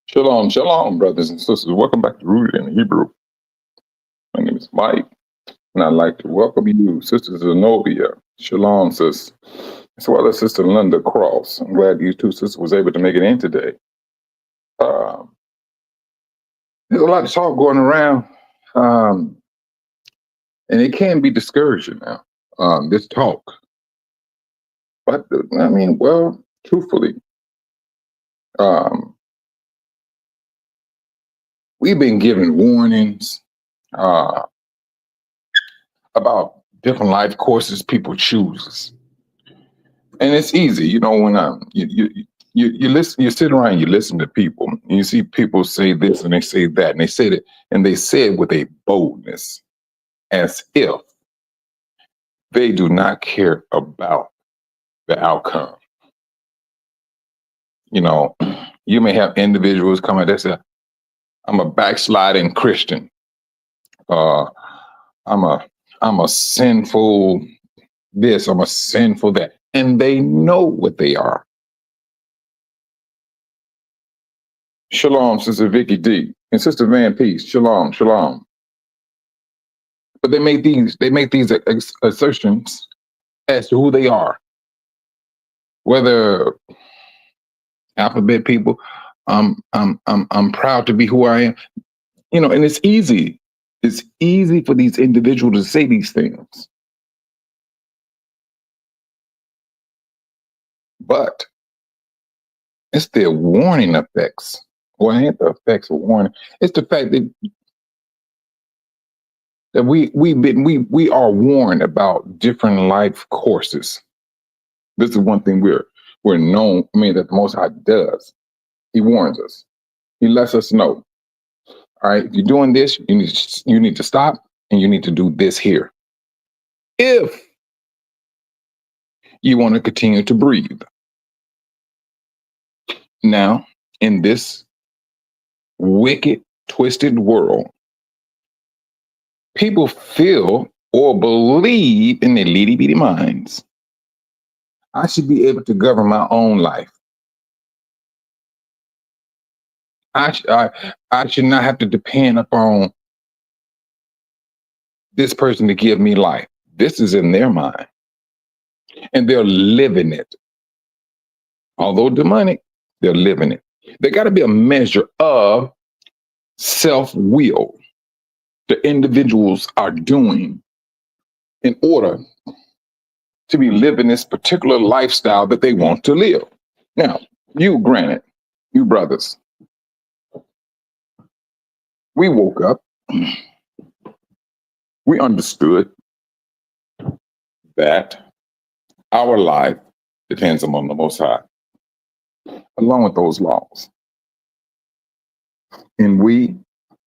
Shalom, shalom, brothers and sisters. Welcome back to Rooted in Hebrew. My name is Mike, and I'd like to welcome you, Sister Zenobia. Shalom, sis. As well as Sister Linda Cross. I'm glad you two sisters was able to make it in today. Um, there's a lot of talk going around, um, and it can be discouraging now, this talk. But, truthfully, um, we've been given warnings uh, about different life courses people choose, and it's easy, when you listen, you sit around, you listen to people, and you see people say this and they say that, and they say it with a boldness, as if they do not care about the outcome. You know, you may have individuals come out that say, "I'm a backsliding Christian. Uh, I'm a sinful this. I'm a sinful that," and they know what they are. Shalom, Sister Vicky D. And Sister Van Peace. Shalom, shalom. But they make these assertions as to who they are. Whether alphabet people, I'm proud to be who I am. And it's easy. It's easy for these individuals to say these things. But it's their warning effects. Well, it ain't the effects of warning. It's the fact that we are warned about different life courses. This is one thing we're known. I mean, that the Most High does. He warns us. He lets us know. All right, if you're doing this, you need to stop, and you need to do this here. If you want to continue to breathe. Now, in this wicked, twisted world, people feel or believe in their litty bitty minds, I should be able to govern my own life. I should not have to depend upon this person to give me life. This is in their mind, and they're living it. Although demonic, they're living it. There got to be a measure of self-will the individuals are doing in order to be living this particular lifestyle that they want to live. Now, granted, you brothers, we woke up, we understood that our life depends upon the Most High, along with those laws. And we,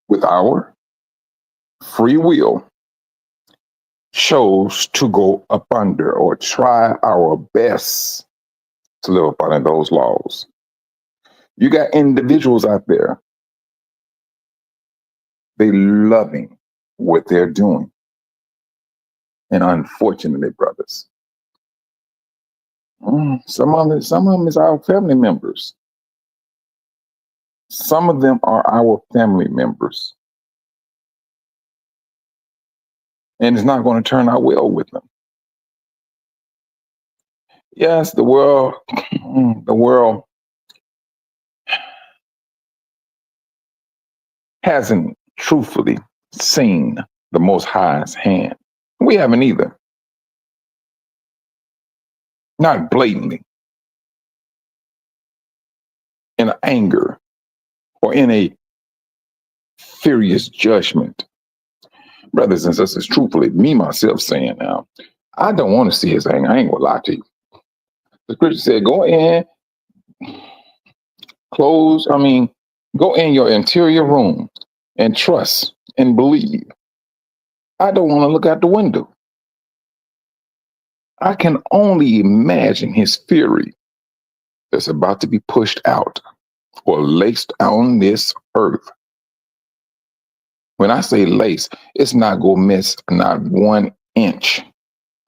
with our free will, chose to go up under or try our best to live up under those laws. You got individuals out there, they loving what they're doing. And unfortunately, brothers, some of them is our family members. Some of them are our family members. And it's not going to turn out well with them. Yes, the world, the world hasn't truthfully seen the Most High's hand. We haven't either. Not blatantly, in anger or in a furious judgment. Brothers and sisters, truthfully, me myself saying now, I don't want to see his anger. I ain't gonna lie to you. The scripture said, go in your interior room and trust and believe. I don't want to look out the window. I can only imagine his fury that's about to be pushed out or laced on this earth. When I say lace, it's not going to miss not 1 inch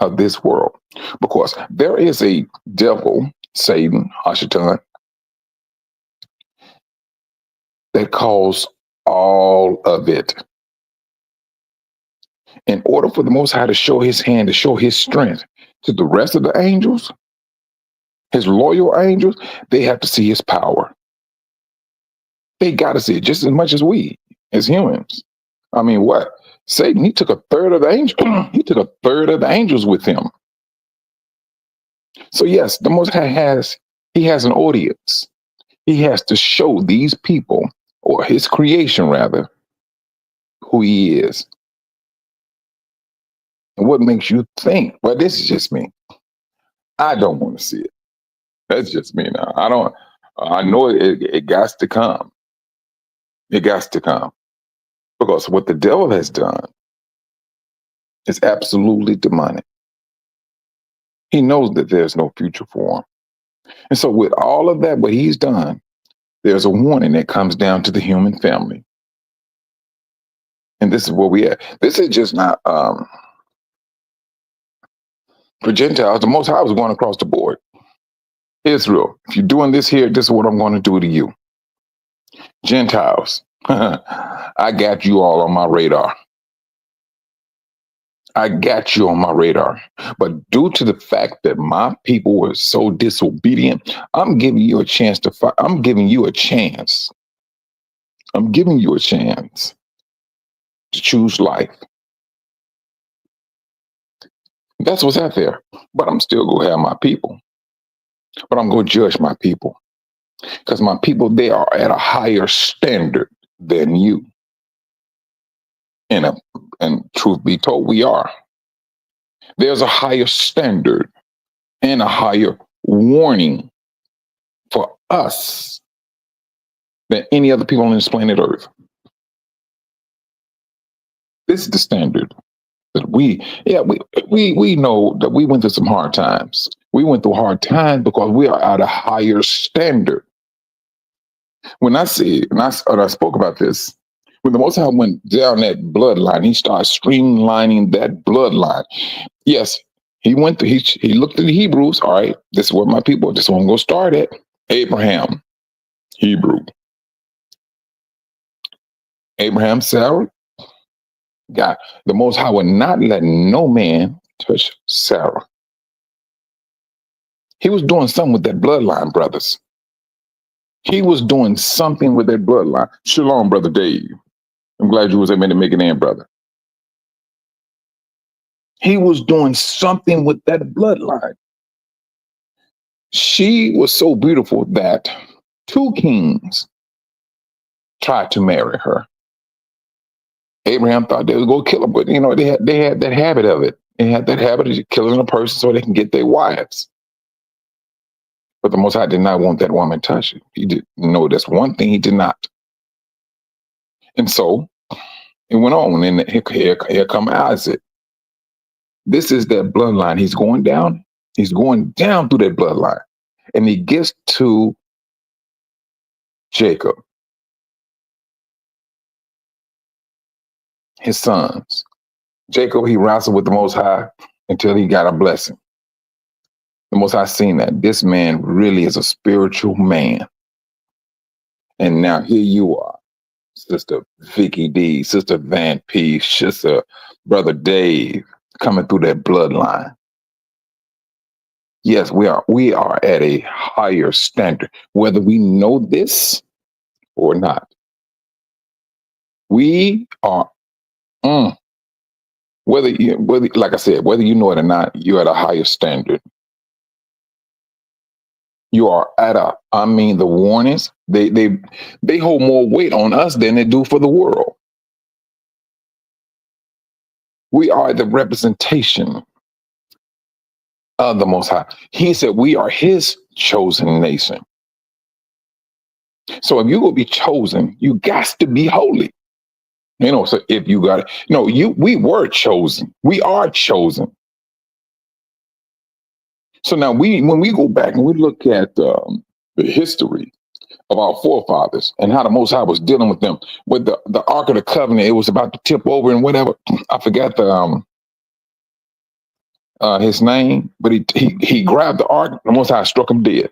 of this world, because there is a devil, Satan, Hashatan, that caused all of it. In order for the Most High to show his hand, to show his strength to the rest of the angels, his loyal angels, they have to see his power. They got to see it just as much as we, as humans. I mean, what? Satan, he took a third of the angels. He took a third of the angels with him. So yes, the Most High he has an audience. He has to show these people, or his creation rather, who he is. And what makes you think, well, this is just me. I don't want to see it. That's just me now. I know it got to come. It got to come. Because what the devil has done is absolutely demonic. He knows that there's no future for him. And so with all of that, what he's done, there's a warning that comes down to the human family. And this is where we at. This is just not for Gentiles. The Most High was going across the board. Israel, if you're doing this here, this is what I'm going to do to you. Gentiles, I got you all on my radar. I got you on my radar. But due to the fact that my people were so disobedient, I'm giving you a chance to fight. I'm giving you a chance. I'm giving you a chance to choose life. That's what's out there. But I'm still going to have my people. But I'm going to judge my people. Because my people, they are at a higher standard than you. And truth be told, we are. There's a higher standard and a higher warning for us than any other people on this planet Earth. This is the standard that we know that we went through some hard times. We went through hard times because we are at a higher standard. When I spoke about this, when the Most High went down that bloodline, he started streamlining that bloodline. Yes, he went through, he looked at the Hebrews. All right, this is where my people, this is where I'm going to start at. Abraham, Hebrew. Abraham, Sarah, God, the Most High would not let no man touch Sarah. He was doing something with that bloodline, brothers. He was doing something with that bloodline. Shalom, Brother Dave. I'm glad you was able to make it in, brother. He was doing something with that bloodline. She was so beautiful that 2 kings tried to marry her. Abraham thought they would go kill her, but they had that habit of it. They had that habit of killing a person so they can get their wives. But the Most High did not want that woman touched. He did know that's one thing he did not. And so it went on, and here come Isaac. This is that bloodline. He's going down. He's going down through that bloodline. And he gets to Jacob, his sons. Jacob, he wrestled with the Most High until he got a blessing. The Most High seen that this man really is a spiritual man. And now here you are, Sister Vicky D, Sister Van P, Sister Brother Dave, coming through that bloodline. Yes, we are at a higher standard, whether we know this or not. We are, whether like I said, whether you know it or not, you're at a higher standard. You are at the warnings, they hold more weight on us than they do for the world. We are the representation of the Most High. He said we are his chosen nation. So if you will be chosen, you got to be holy. So if you got it, we were chosen. We are chosen. So now when we go back and we look at the history of our forefathers and how the Most High was dealing with them with the Ark of the Covenant, it was about to tip over and whatever. I forgot his name, but he grabbed the Ark. The Most High struck him dead.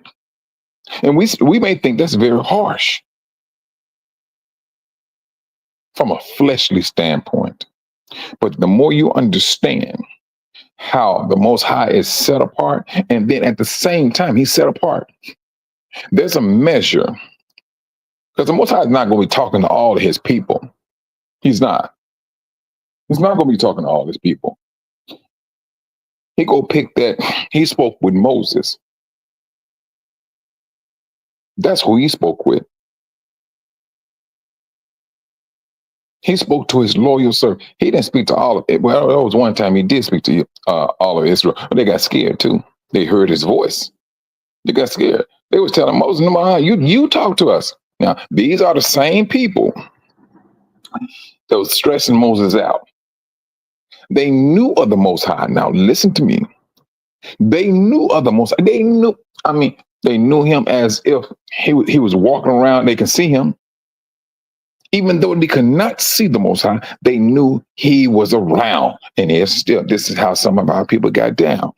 And we may think that's very harsh. from a fleshly standpoint. But the more you understand how the Most High is set apart, and then at the same time, He's set apart, there's a measure because the Most High is not going to be talking to all of His people. He's not. He's not going to be talking to all His people. He go pick that. He spoke with Moses. That's who He spoke with. He spoke to His loyal servant. He didn't speak to all of it. Well, there was one time He did speak to all of Israel, but they got scared too. They heard His voice. They got scared. They was telling Moses, "No, you talk to us." Now, these are the same people that was stressing Moses out. They knew of the Most High. Now, listen to me. They knew of the Most High. They knew. I mean, they knew Him as if he was walking around. They can see Him. Even though they could not see the Most High, they knew He was around. And it's still, this is how some of our people got down.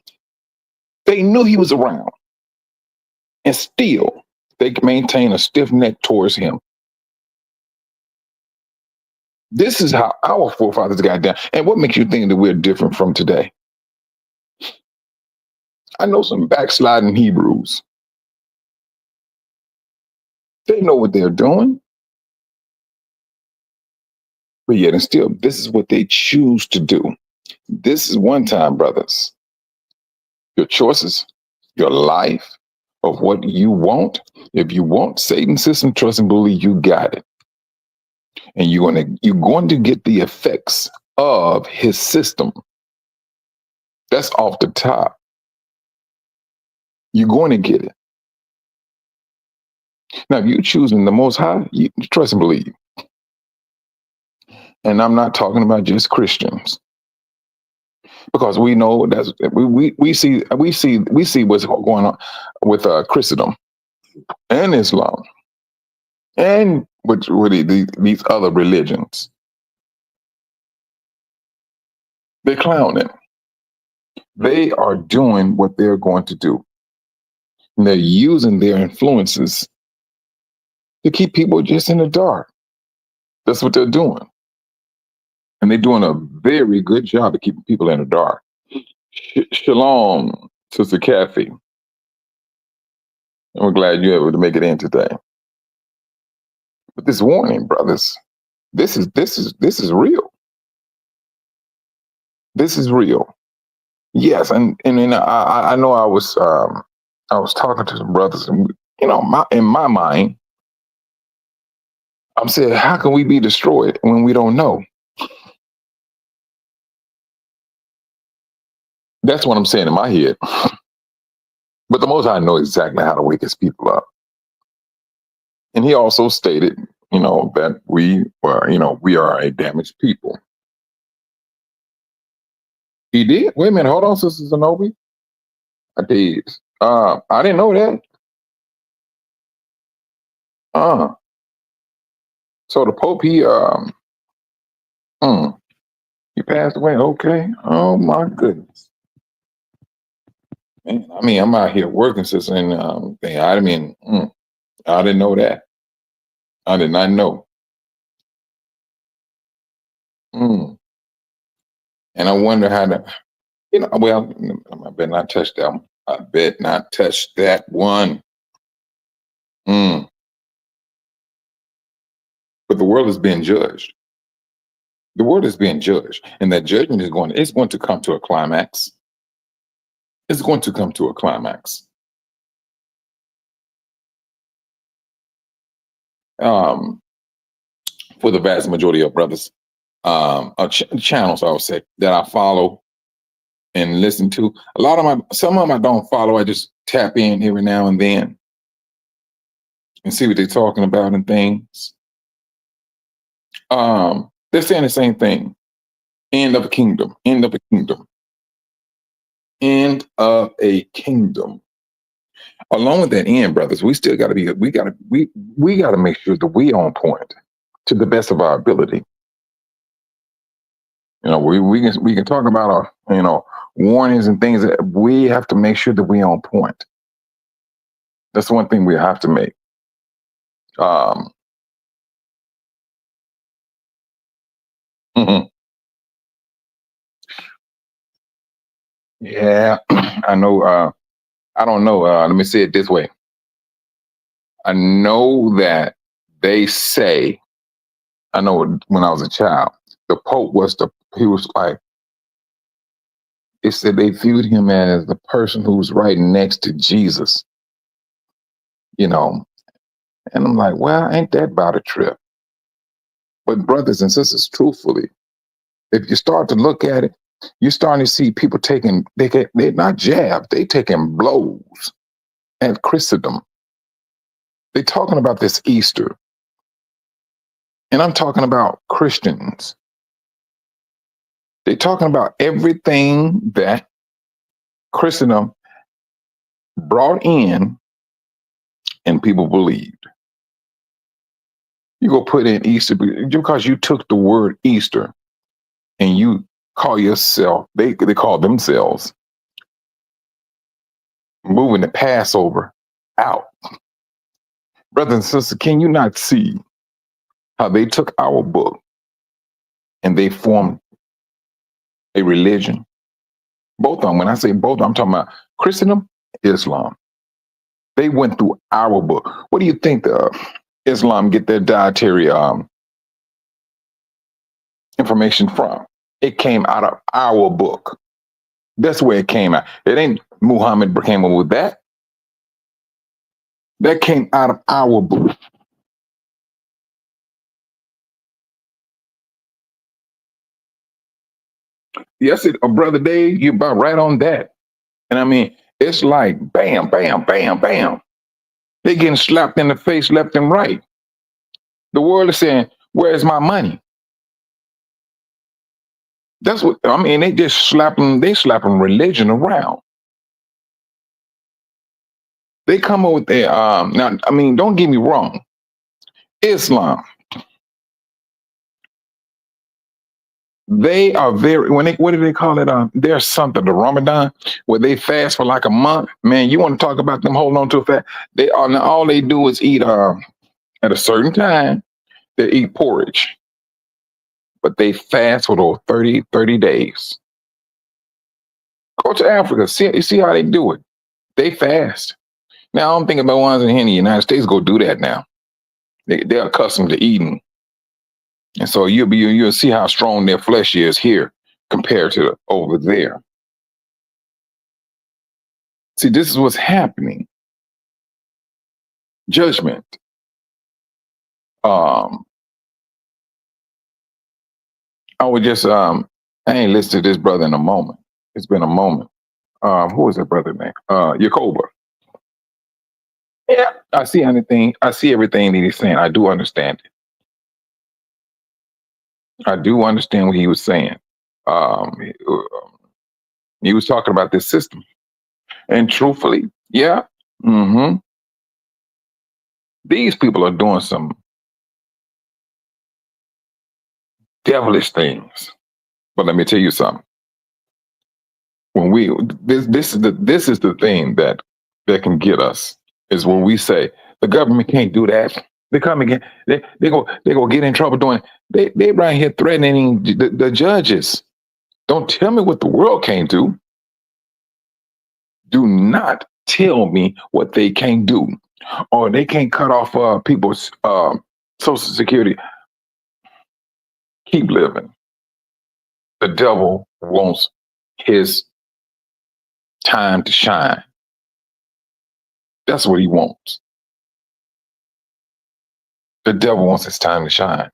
They knew He was around. And still, they maintain a stiff neck towards Him. This is how our forefathers got down. And what makes you think that we're different from today? I know some backsliding Hebrews. They know what they're doing. But yet and still, this is what they choose to do. This is one time, brothers. Your choices, your life of what you want. If you want Satan's system, trust and believe you got it. And you're going to get the effects of his system. That's off the top. You're going to get it. Now, if you're choosing the Most High, you trust and believe. And I'm not talking about just Christians, because we know that's we see what's going on with Christendom and Islam and with these other religions. They're clowning. They are doing what they're going to do. And they're using their influences to keep people just in the dark. That's what they're doing. And they're doing a very good job of keeping people in the dark. Shalom, Sister Kathy. We're glad you're able to make it in today. But this warning, brothers, this is real. This is real. Yes, and I know I was talking to some brothers, and in my mind, I'm saying, how can we be destroyed when we don't know? That's what I'm saying in my head. But the Most High know exactly how to wake His people up. And He also stated, that we are a damaged people. He did? Wait a minute, hold on, Sister Zenobi. I did. I didn't know that. So the Pope, he passed away. Okay. Oh my goodness. Man, I mean, I'm out here working, sister, and I didn't know that. I did not know. Mm. And I wonder how to, well, I bet not touch that one. I bet not touch that one. Mm. But the world is being judged. The world is being judged, and that judgment is going to come to a climax. It's going to come to a climax. For the vast majority of brothers, channels, I would say, that I follow and listen to. Some of them I don't follow. I just tap in every now and then and see what they're talking about and things. They're saying the same thing. End of a kingdom. End of a kingdom. End of a kingdom. Along with that end, brothers, we still got to we got to make sure that we on point to the best of our ability. We can talk about our warnings and things that we have to make sure that we on point. That's one thing we have to make. Mhm. Yeah, I know. I don't know. Let me say it this way. I know that they say, I know when I was a child, the Pope was he was like, it said they viewed him as the person who was right next to Jesus, you know. And I'm like, well, ain't that about a trip? But brothers and sisters, truthfully, if you start to look at it, you're starting to see people they're not jabs, they taking blows at Christendom. They're talking about this Easter, and I'm talking about Christians. They're talking about everything that Christendom brought in and people believed. You go put in Easter because you took the word Easter and you call yourself, they call themselves moving the Passover out. Brothers and sisters, can you not see how they took our book and they formed a religion? Both of them, when I say both, I'm talking about Christendom, Islam. They went through our book. What do you think the Islam get their dietary information from? It came out of our book. That's where it came out. It ain't Muhammad came up with that. That came out of our book. Yes, brother Dave, you about right on that. And I mean, it's like bam, bam, bam, bam. They getting slapped in the face left and right. The world is saying, "Where's my money?" That's what I mean. They just slapping. They slapping religion around. They come up with their now. I mean, don't get me wrong. Islam, they are very when they what do they call it? There's something the Ramadan where they fast for like a month. Man, you want to talk about them holding on to a fast? They are now all they do is eat at a certain time. They eat porridge, but they fast for those 30 days. Go to Africa, see how they do it. They fast. Now I'm thinking about ones in the United States go do that now. They're accustomed to eating, and so you'll see how strong their flesh is here compared to over there. See, this is what's happening. Judgment. Um, I would just I ain't listened to this brother in a moment. It's been a moment. Who is that brother name? Yakoba. Yeah, I see anything. I see everything that he's saying. I do understand it. I do understand what he was saying. He was talking about this system, and truthfully, yeah, hmm these people are doing some devilish things. But let me tell you something. When we this is the thing that can get us is when we say the government can't do that. They come again. They go get in trouble doing. They right here threatening the judges. Don't tell me what the world can't do. Do not tell me what they can't do, or they can't cut off people's social security. Keep living. The devil wants his time to shine. That's what he wants. The devil wants his time to shine.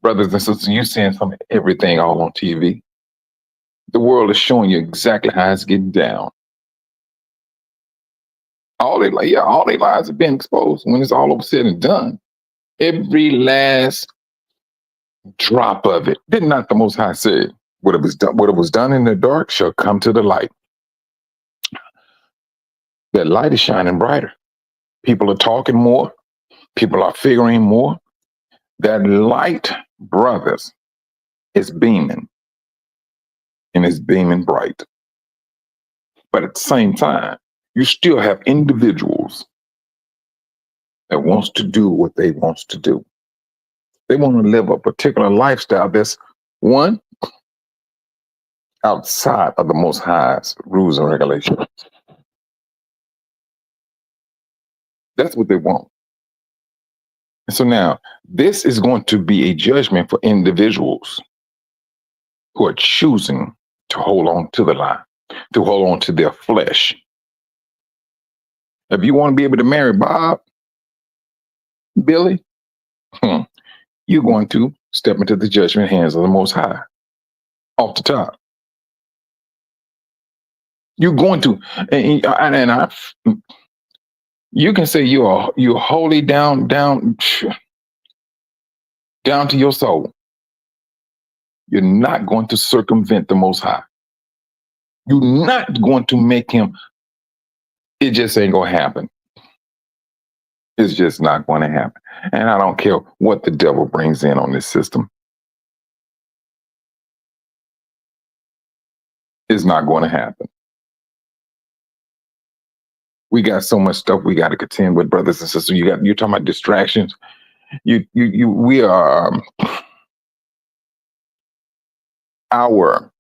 Brothers and sisters, you're seeing some everything all on TV. The world is showing you exactly how it's getting down. All their lies have been exposed when it's all over said and done. Every last drop of it. Did not the Most High say, what it was done in the dark shall come to the light. That light is shining brighter. People are talking more. People are figuring more. That light, brothers, is beaming and is beaming bright. But at the same time, you still have individuals that wants to do what they wants to do. They want to live a particular lifestyle that's one outside of the Most High's rules and regulations. That's what they want. And so now this is going to be a judgment for individuals who are choosing to hold on to the lie, to hold on to their flesh. If you want to be able to marry Bob, Billy, you're going to step into the judgment hands of the Most High off the top. You're going to, you can say you're wholly down to your soul. You're not going to circumvent the Most High. You're not going to make him. It just ain't gonna happen. It's just not going to happen. And I don't care what the devil brings in on this system. It's not going to happen. We got so much stuff we got to contend with, brothers and sisters. You're talking about distractions. We are our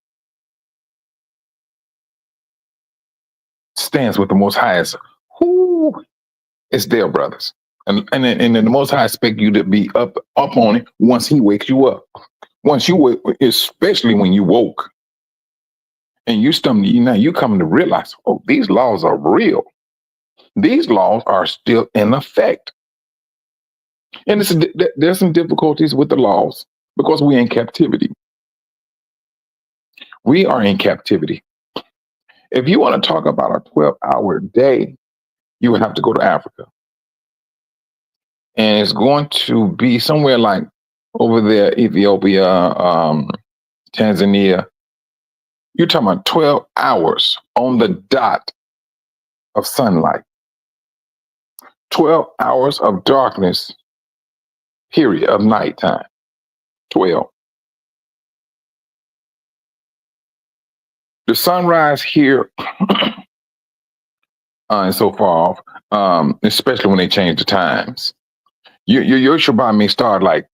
stance with the Most High is it's there, brothers. And the Most High expect you to be up on it once He wakes you up. Once you wake, especially when you woke, and you come to realize, oh, these laws are real. These laws are still in effect. And there's some difficulties with the laws because we're in captivity. We are in captivity. If you want to talk about a 12-hour day, you would have to go to Africa. And it's going to be somewhere like over there, Ethiopia, Tanzania. You're talking about 12 hours on the dot of sunlight. 12 hours of darkness, period, of nighttime. 12. The sunrise here and so far off, especially when they change the times. Your Shabbat may start like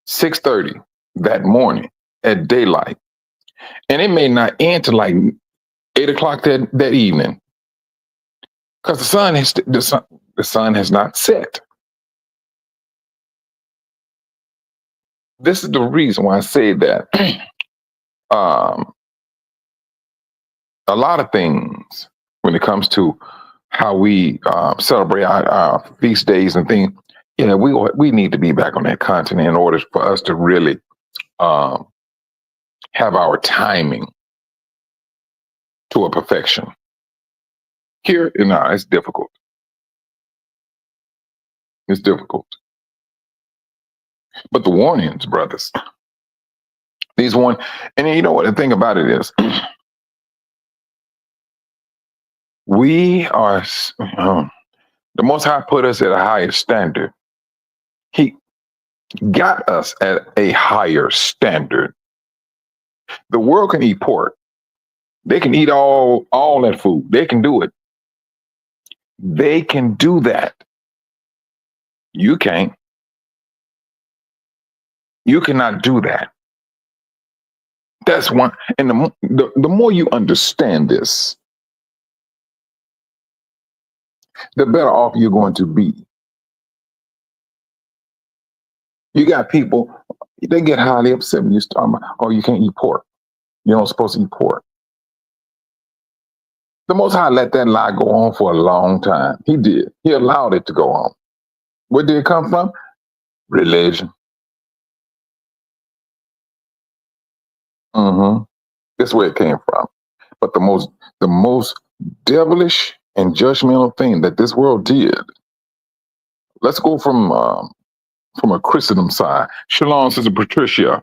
6:30 that morning at daylight, and it may not end till like 8 o'clock that evening, because the sun has not set. This is the reason why I say that a lot of things when it comes to how we celebrate our feast days and things, we need to be back on that continent in order for us to really have our timing to a perfection. Here, it's difficult. It's difficult. But the warnings, brothers, these one, and you know what the thing about it is, we are, the Most High put us at a higher standard. He got us at a higher standard. The world can eat pork. They can eat all that food. They can do it. They can do that. You can't. You cannot do that. That's one. And the more you understand this, the better off you're going to be. You got people, they get highly upset when you start, oh, you can't eat pork. You're not supposed to eat pork. The Most High let that lie go on for a long time. He did. He allowed it to go on. Where did it come from? Religion. That's where it came from. But the most devilish and judgmental thing that this world did. Let's go from a Christendom side. Shalom, Sister Patricia.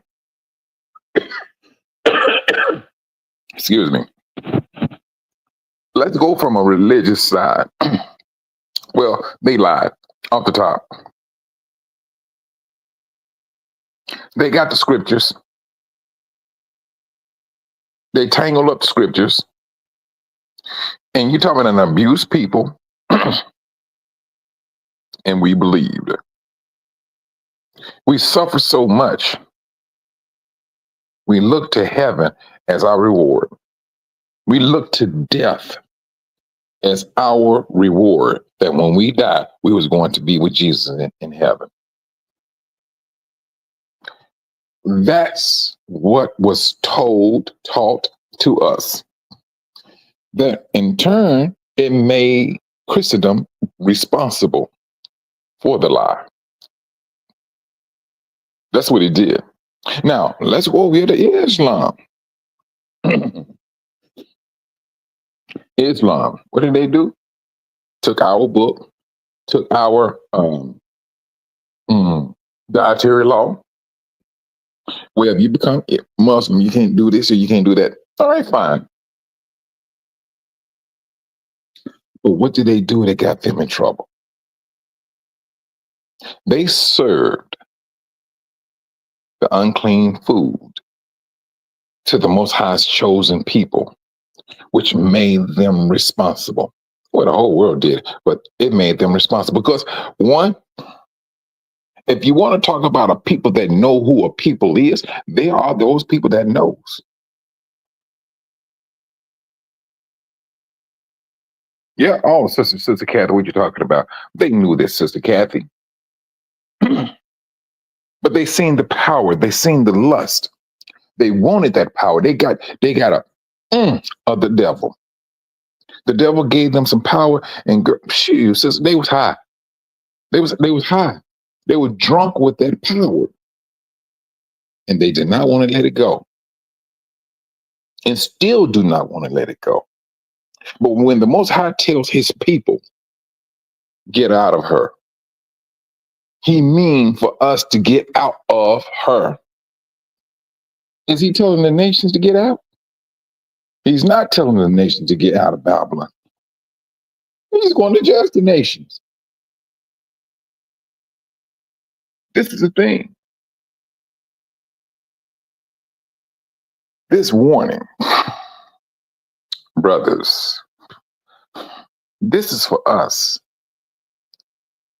Excuse me. Let's go from a religious side. Well, they lied off the top. They got the scriptures. They tangled up the scriptures. And you're talking about an abused people and we believed. We suffer so much. We look to heaven as our reward. We look to death as our reward, that when we die, we was going to be with Jesus in heaven. That's what was taught to us. That in turn, it made Christendom responsible for the lie. That's what it did. Now, let's go over here to Islam. Islam, what did they do? Took our book, took our dietary law. Well, if you become Muslim, you can't do this or you can't do that. All right, fine. But what did they do that got them in trouble? They served the unclean food to the Most High's chosen people, which made them responsible. Well, the whole world did, but it made them responsible because, one, if you want to talk about a people that know who a people is, they are those people that knows. Yeah, oh, Sister Kathy, what you talking about? They knew this, Sister Kathy. But they seen the power, they seen the lust. They wanted that power. They got of the devil. The devil gave them some power, and shoot, sister, they was high. They was high. They were drunk with that power, and they did not want to let it go, and still do not want to let it go. But when the Most High tells His people, "Get out of her," He mean for us to get out of her. Is He telling the nations to get out? He's not telling the nations to get out of Babylon. He's going to judge the nations. This is the thing. This warning, brothers, this is for us.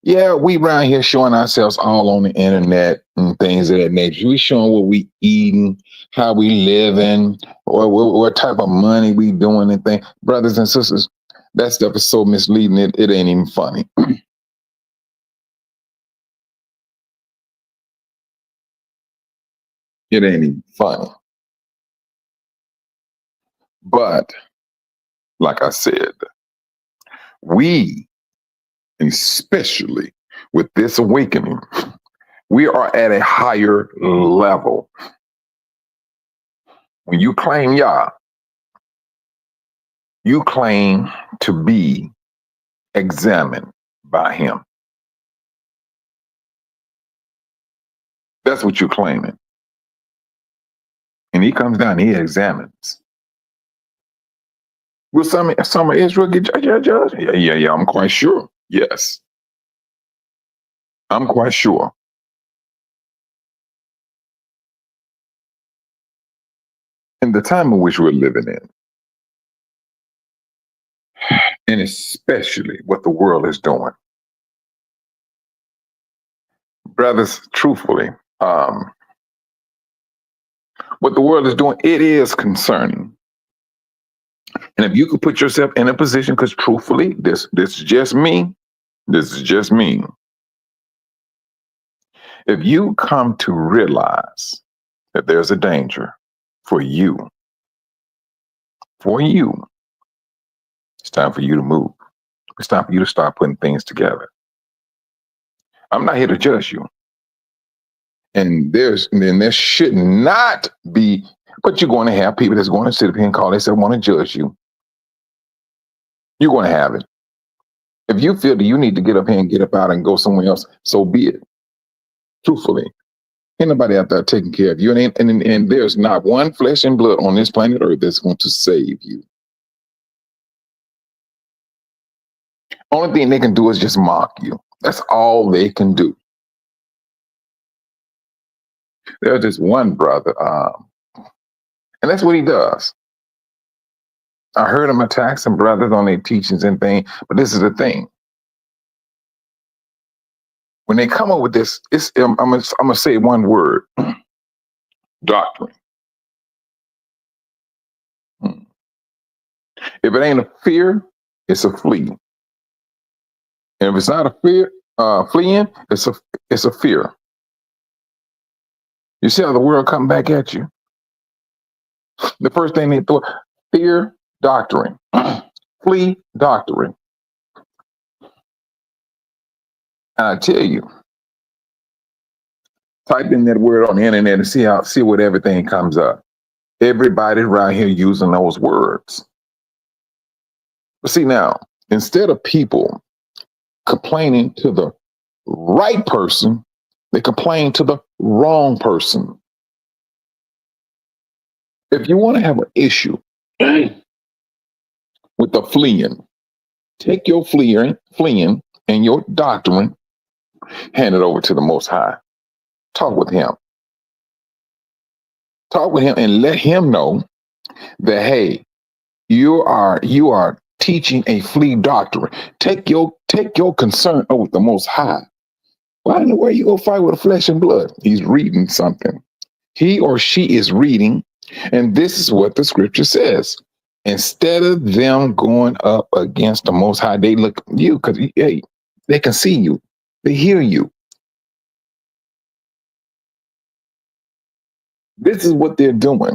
Yeah, we around here showing ourselves all on the internet and things of that nature. We showing what we eating, how we living, or what type of money we doing and things. Brothers and sisters, that stuff is so misleading, it ain't even funny. It ain't even funny. But, like I said, we, especially with this awakening, we are at a higher level. When you claim Yah, you claim to be examined by Him. That's what you're claiming. And He comes down, He examines. Will some of Israel get judged? Yeah, I'm quite sure. Yes. I'm quite sure. In the time in which we're living in, and especially what the world is doing, brothers, truthfully, what the world is doing, it is concerning. And if you could put yourself in a position, because truthfully, this is just me. This is just me. If you come to realize that there's a danger for you, it's time for you to move. It's time for you to start putting things together. I'm not here to judge you. And there should not be, but you're going to have people that's going to sit up here and call themselves want to judge you. You're going to have it. If you feel that you need to get up here and get up out and go somewhere else, so be it. Truthfully. Ain't nobody out there taking care of you. And there's not one flesh and blood on this planet Earth that's going to save you. Only thing they can do is just mock you. That's all they can do. There's this one brother, and that's what he does. I heard him attack some brothers on their teachings and things, but this is the thing. when they come up with this, I'm gonna say one word: doctrine. Hmm. If it ain't a fear, it's a flee. And if it's not a fear, fleeing, it's a fear. You see how the world come back at you? The first thing they thought, fear, doctrine, flee, doctrine. And I tell you, type in that word on the internet and see what everything comes up. Everybody around here using those words. But see now, instead of people complaining to the right person, they complain to the wrong person. If you want to have an issue with the fleeing, take your fleeing and your doctrine, hand it over to the Most High. Talk with him. Talk with him and let him know that, hey, you are teaching a flea doctrine. Take your concern over the Most High. Why in the world you go fight with flesh and blood? He's reading something. He or she is reading, and this is what the scripture says. Instead of them going up against the Most High, they look at you because hey, they can see you, they hear you. This is what they're doing.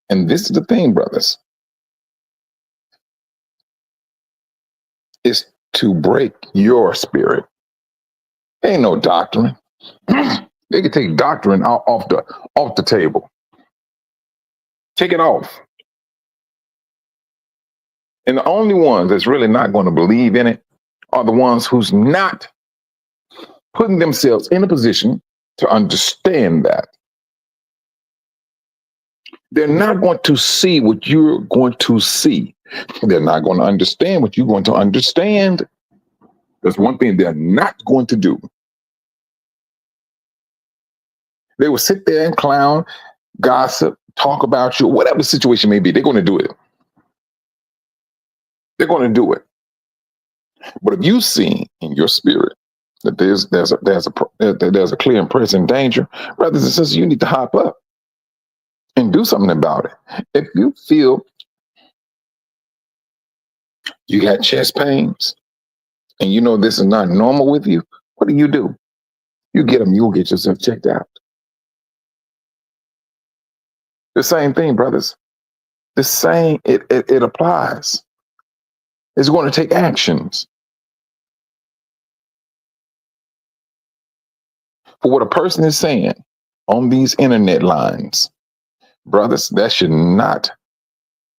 And this is the thing, brothers. It's to break your spirit. Ain't no doctrine. They can take doctrine off the table. Take it off. And the only ones that's really not going to believe in it are the ones who's not putting themselves in a position to understand that. They're not going to see what you're going to see. They're not going to understand what you're going to understand. There's one thing they're not going to do. They will sit there and clown, gossip, talk about you, whatever the situation may be. They're going to do it. They're going to do it. But if you see in your spirit that there's a clear and present danger, brothers and sisters, you need to hop up and do something about it. If you feel you got chest pains and you know this is not normal with you, what do? You get them, you'll get yourself checked out. The same thing, brothers. The same, it applies. It's going to take actions. For what a person is saying on these internet lines, brothers, that should not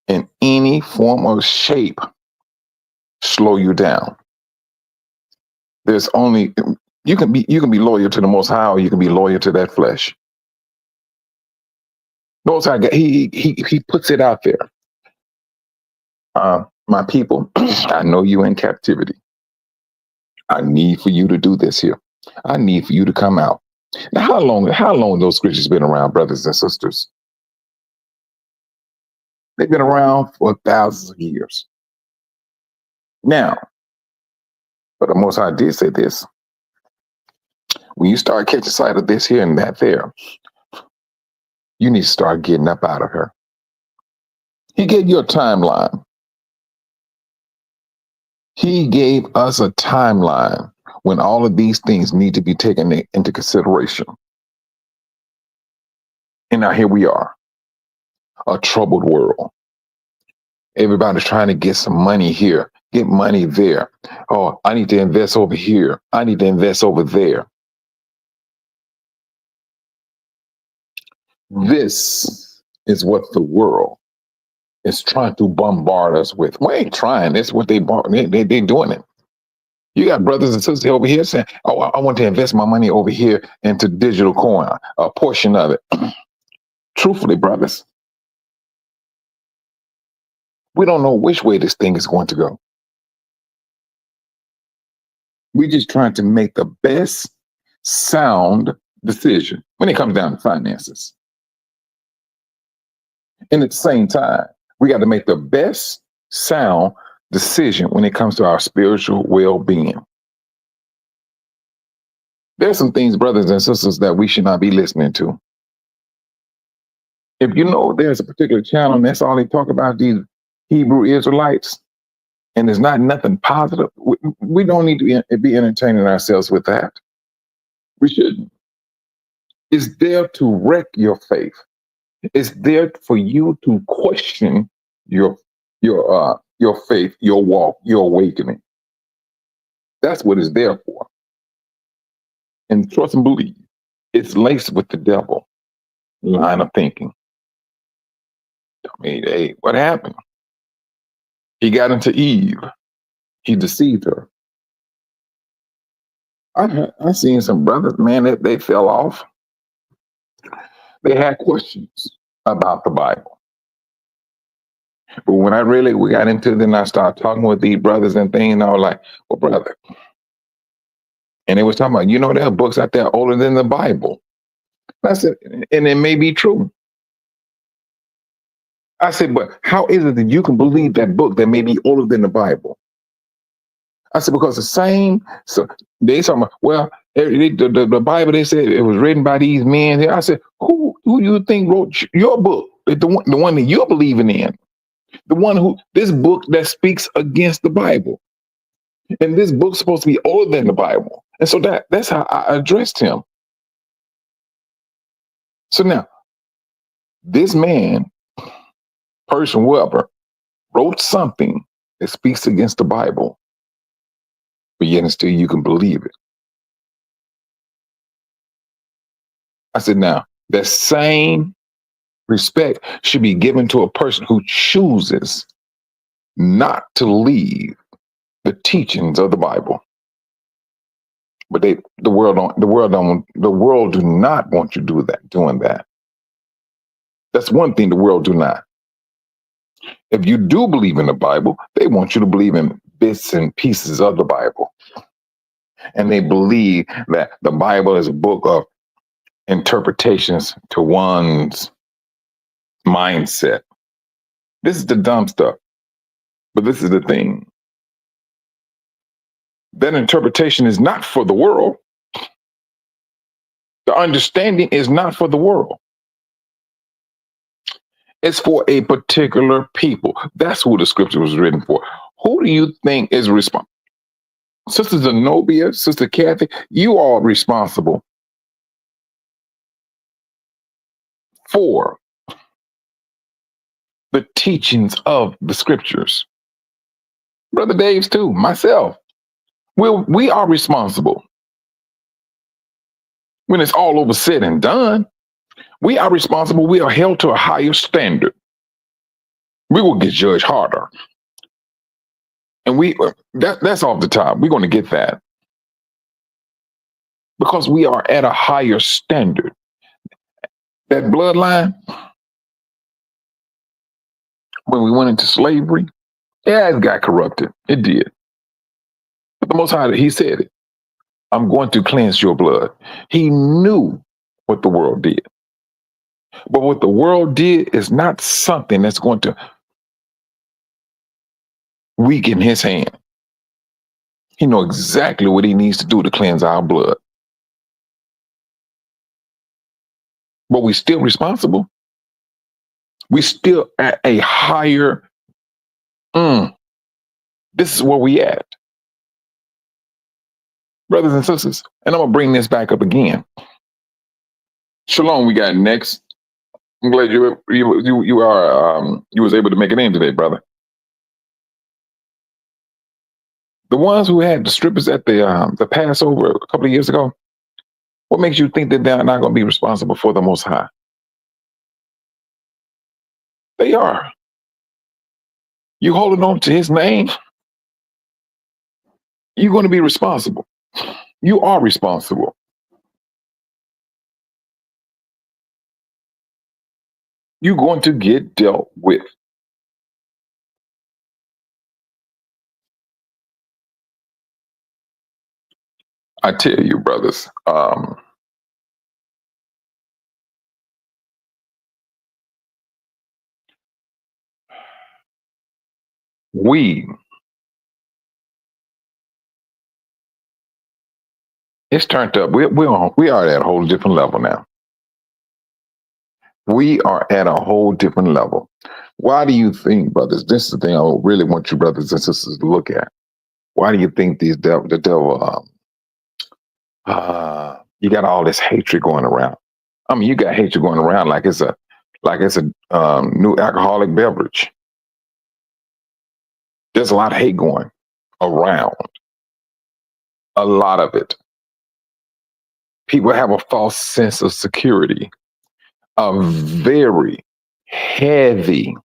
in any form or shape slow you down. There's only you can be loyal to the Most High, or you can be loyal to that flesh. Most High, he puts it out there. My people, I know you in captivity. I need for you to do this here. I need for you to come out. Now, how long those scriptures been around, brothers and sisters? They've been around for thousands of years. Now, but the Most High did say this. When you start catching sight of this here and that there, you need to start getting up out of her. He gave you a timeline. He gave us a timeline when all of these things need to be taken into consideration. And now here we are, a troubled world. Everybody's trying to get some money here, get money there. Oh, I need to invest over here. I need to invest over there. This is what the world is trying to bombard us with. We ain't trying. That's what they're doing it. You got brothers and sisters over here saying, oh, I want to invest my money over here into digital coin, a portion of it. Truthfully, brothers, we don't know which way this thing is going to go. We're just trying to make the best sound decision when it comes down to finances. And at the same time, we got to make the best sound decision when it comes to our spiritual well-being. There's some things, brothers and sisters, that we should not be listening to. If you know there's a particular channel and that's all they talk about, these Hebrew Israelites, and there's not nothing positive, we don't need to be entertaining ourselves with that. We shouldn't. It's there to wreck your faith. It's there for you to question your your faith, your walk, your awakening. That's what it's there for. And trust and believe, it's laced with the devil line of thinking. I mean, hey, what happened? He got into Eve. He deceived her. I seen some brothers, man, that they fell off. They had questions about the Bible. But when we got into it, then I started talking with these brothers and things, and I was like, well, brother. And they was talking about, there are books out there older than the Bible. I said, and it may be true. I said, but how is it that you can believe that book that may be older than the Bible? I said, because so they talking about, well, the Bible, they said it was written by these men. I said, who you think wrote your book? The one that you're believing in. This book that speaks against the Bible. And this book's supposed to be older than the Bible. And so that's how I addressed him. So now, this man, Pershing Weber, wrote something that speaks against the Bible, but yet and still you can believe it. I said, now, that same respect should be given to a person who chooses not to leave the teachings of the Bible. But the world do not want you doing that. That's one thing the world do not. If you do believe in the Bible, they want you to believe in bits and pieces of the Bible. And they believe that the Bible is a book of interpretations to one's mindset. This is the dumb stuff. But this is the thing. That interpretation is not for the world. The understanding is not for the world. It's for a particular people. That's who the scripture was written for. Who do you think is responsible? Sister Zenobia, Sister Kathy, you are responsible for the teachings of the scriptures. Brother Dave's too, myself. We are responsible. When it's all over said and done, we are responsible. We are held to a higher standard. We will get judged harder. And that's off the top. We're going to get that. Because we are at a higher standard. That bloodline, when we went into slavery, yeah, it got corrupted. It did. But the Most High, he said it. I'm going to cleanse your blood. He knew what the world did. But what the world did is not something that's going to weaken his hand. He knows exactly what he needs to do to cleanse our blood. But we still responsible. We still at a higher, this is where we at. Brothers and sisters, and I'm going to bring this back up again. Shalom, we got next. I'm glad you was able to make it in today, brother. The ones who had the strippers at the Passover a couple of years ago, what makes you think that they're not going to be responsible for the Most High? They are. You holding on to his name, you're going to be responsible. You are responsible. You're going to get dealt with. I tell you, brothers, we It's turned up. We are at a whole different level now. We are at a whole different level. Why do you think, brothers? This is the thing I really want you brothers and sisters to look at. Why do you think the devil? You got all this hatred going around. I mean, you got hatred going around like it's a new alcoholic beverage. There's a lot of hate going around. A lot of it. People have a false sense of security. A very heavy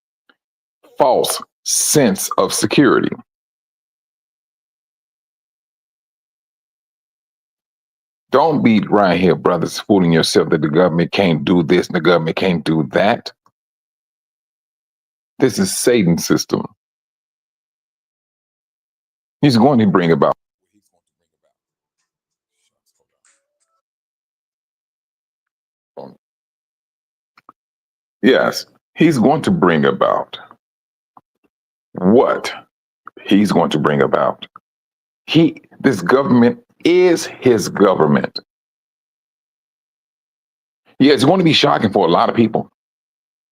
false sense of security. Don't be right here, brothers, fooling yourself that the government can't do this and the government can't do that. This is Satan's system. He's going to bring about. Yes, he's going to bring about what he's going to bring about. This government is his government. Yeah, it's going to be shocking for a lot of people.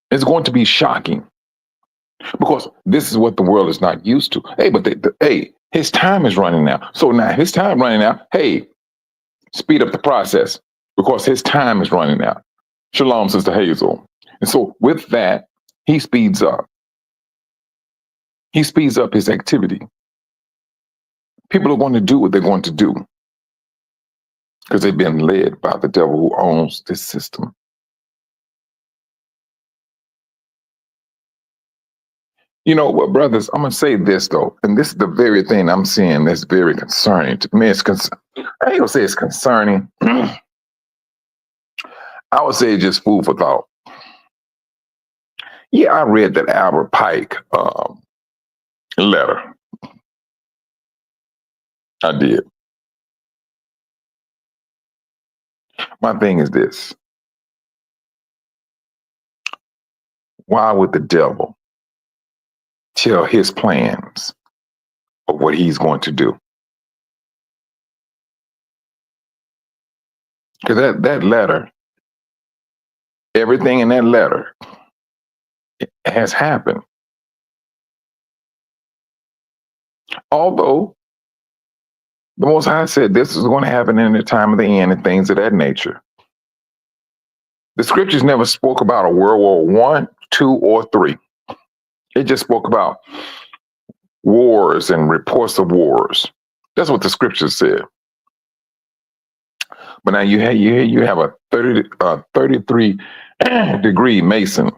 It's going to be shocking because this is what the world is not used to. Hey, but his time is running now. So now his time running out. Hey, speed up the process because his time is running out. Shalom, Sister Hazel. And so with that, he speeds up. He speeds up his activity. People are going to do what they're going to do because they've been led by the devil who owns this system. You know what, brothers? I'm going to say this, though, and this is the very thing I'm seeing that's very concerning to me. I ain't going to say it's concerning. I would say it's just food for thought. Yeah, I read that Albert Pike letter. I did. My thing is this. Why would the devil tell his plans of what he's going to do? Because that letter, everything in that letter has happened. Although the Most High said this is going to happen in the time of the end and things of that nature. The scriptures never spoke about a World War I, II, or III. It just spoke about wars and reports of wars. That's what the scriptures said. But now you have a 33-degree Mason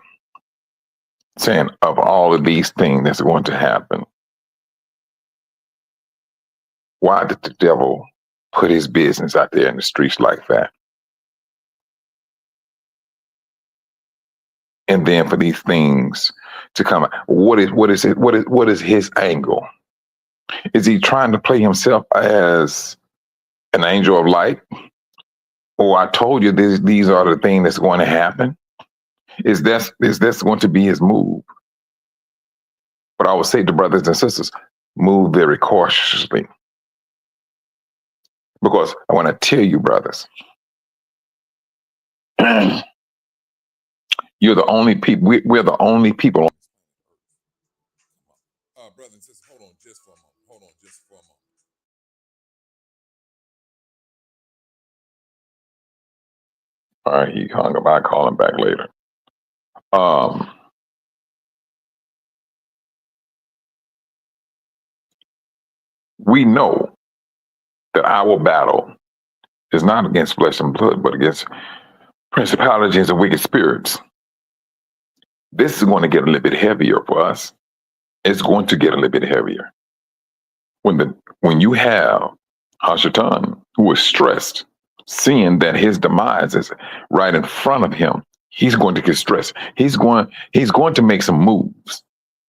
saying of all of these things that's going to happen. Why did the devil put his business out there in the streets like that? And then for these things to come, what is his angle? Is he trying to play himself as an angel of light? Or I told you these are the things that's going to happen? Is this going to be his move? But I would say to brothers and sisters, move very cautiously. Because I want to tell you, brothers, you're the only people. We're the only people. Brothers and sisters, hold on just for a moment. All right, he hung up. I'll call him back later. We know that our battle is not against flesh and blood, but against principalities and wicked spirits. This is going to get a little bit heavier for us. It's going to get a little bit heavier. When you have Hashatan, who is stressed, seeing that his demise is right in front of him, he's going to get stressed. He's going to make some moves.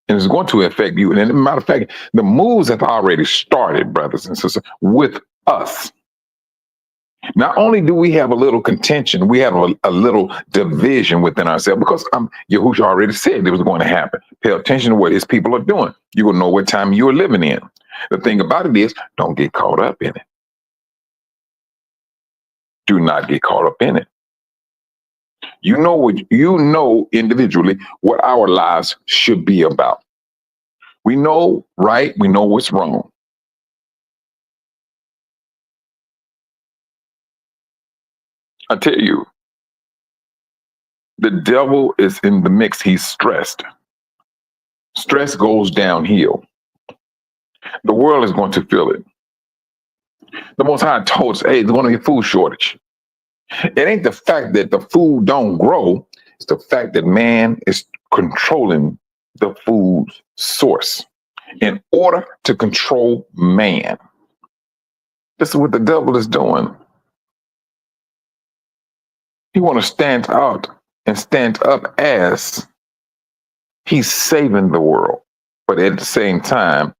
And it's going to affect you. And as a matter of fact, the moves have already started, brothers and sisters, with us. Not only do we have a little contention, we have a little division within ourselves because Yahushua already said it was going to happen. Pay attention to what his people are doing. You will know what time you're living in. The thing about it is, don't get caught up in it. Do not get caught up in it. You know individually what our lives should be about. We know right, we know what's wrong. I tell you, the devil is in the mix. He's stressed. Stress goes downhill. The world is going to feel it. The Most High told us, hey, there's going to be a food shortage. It ain't the fact that the food don't grow. It's the fact that man is controlling the food source in order to control man. This is what the devil is doing. He want to stand out and stand up as he's saving the world. But at the same time,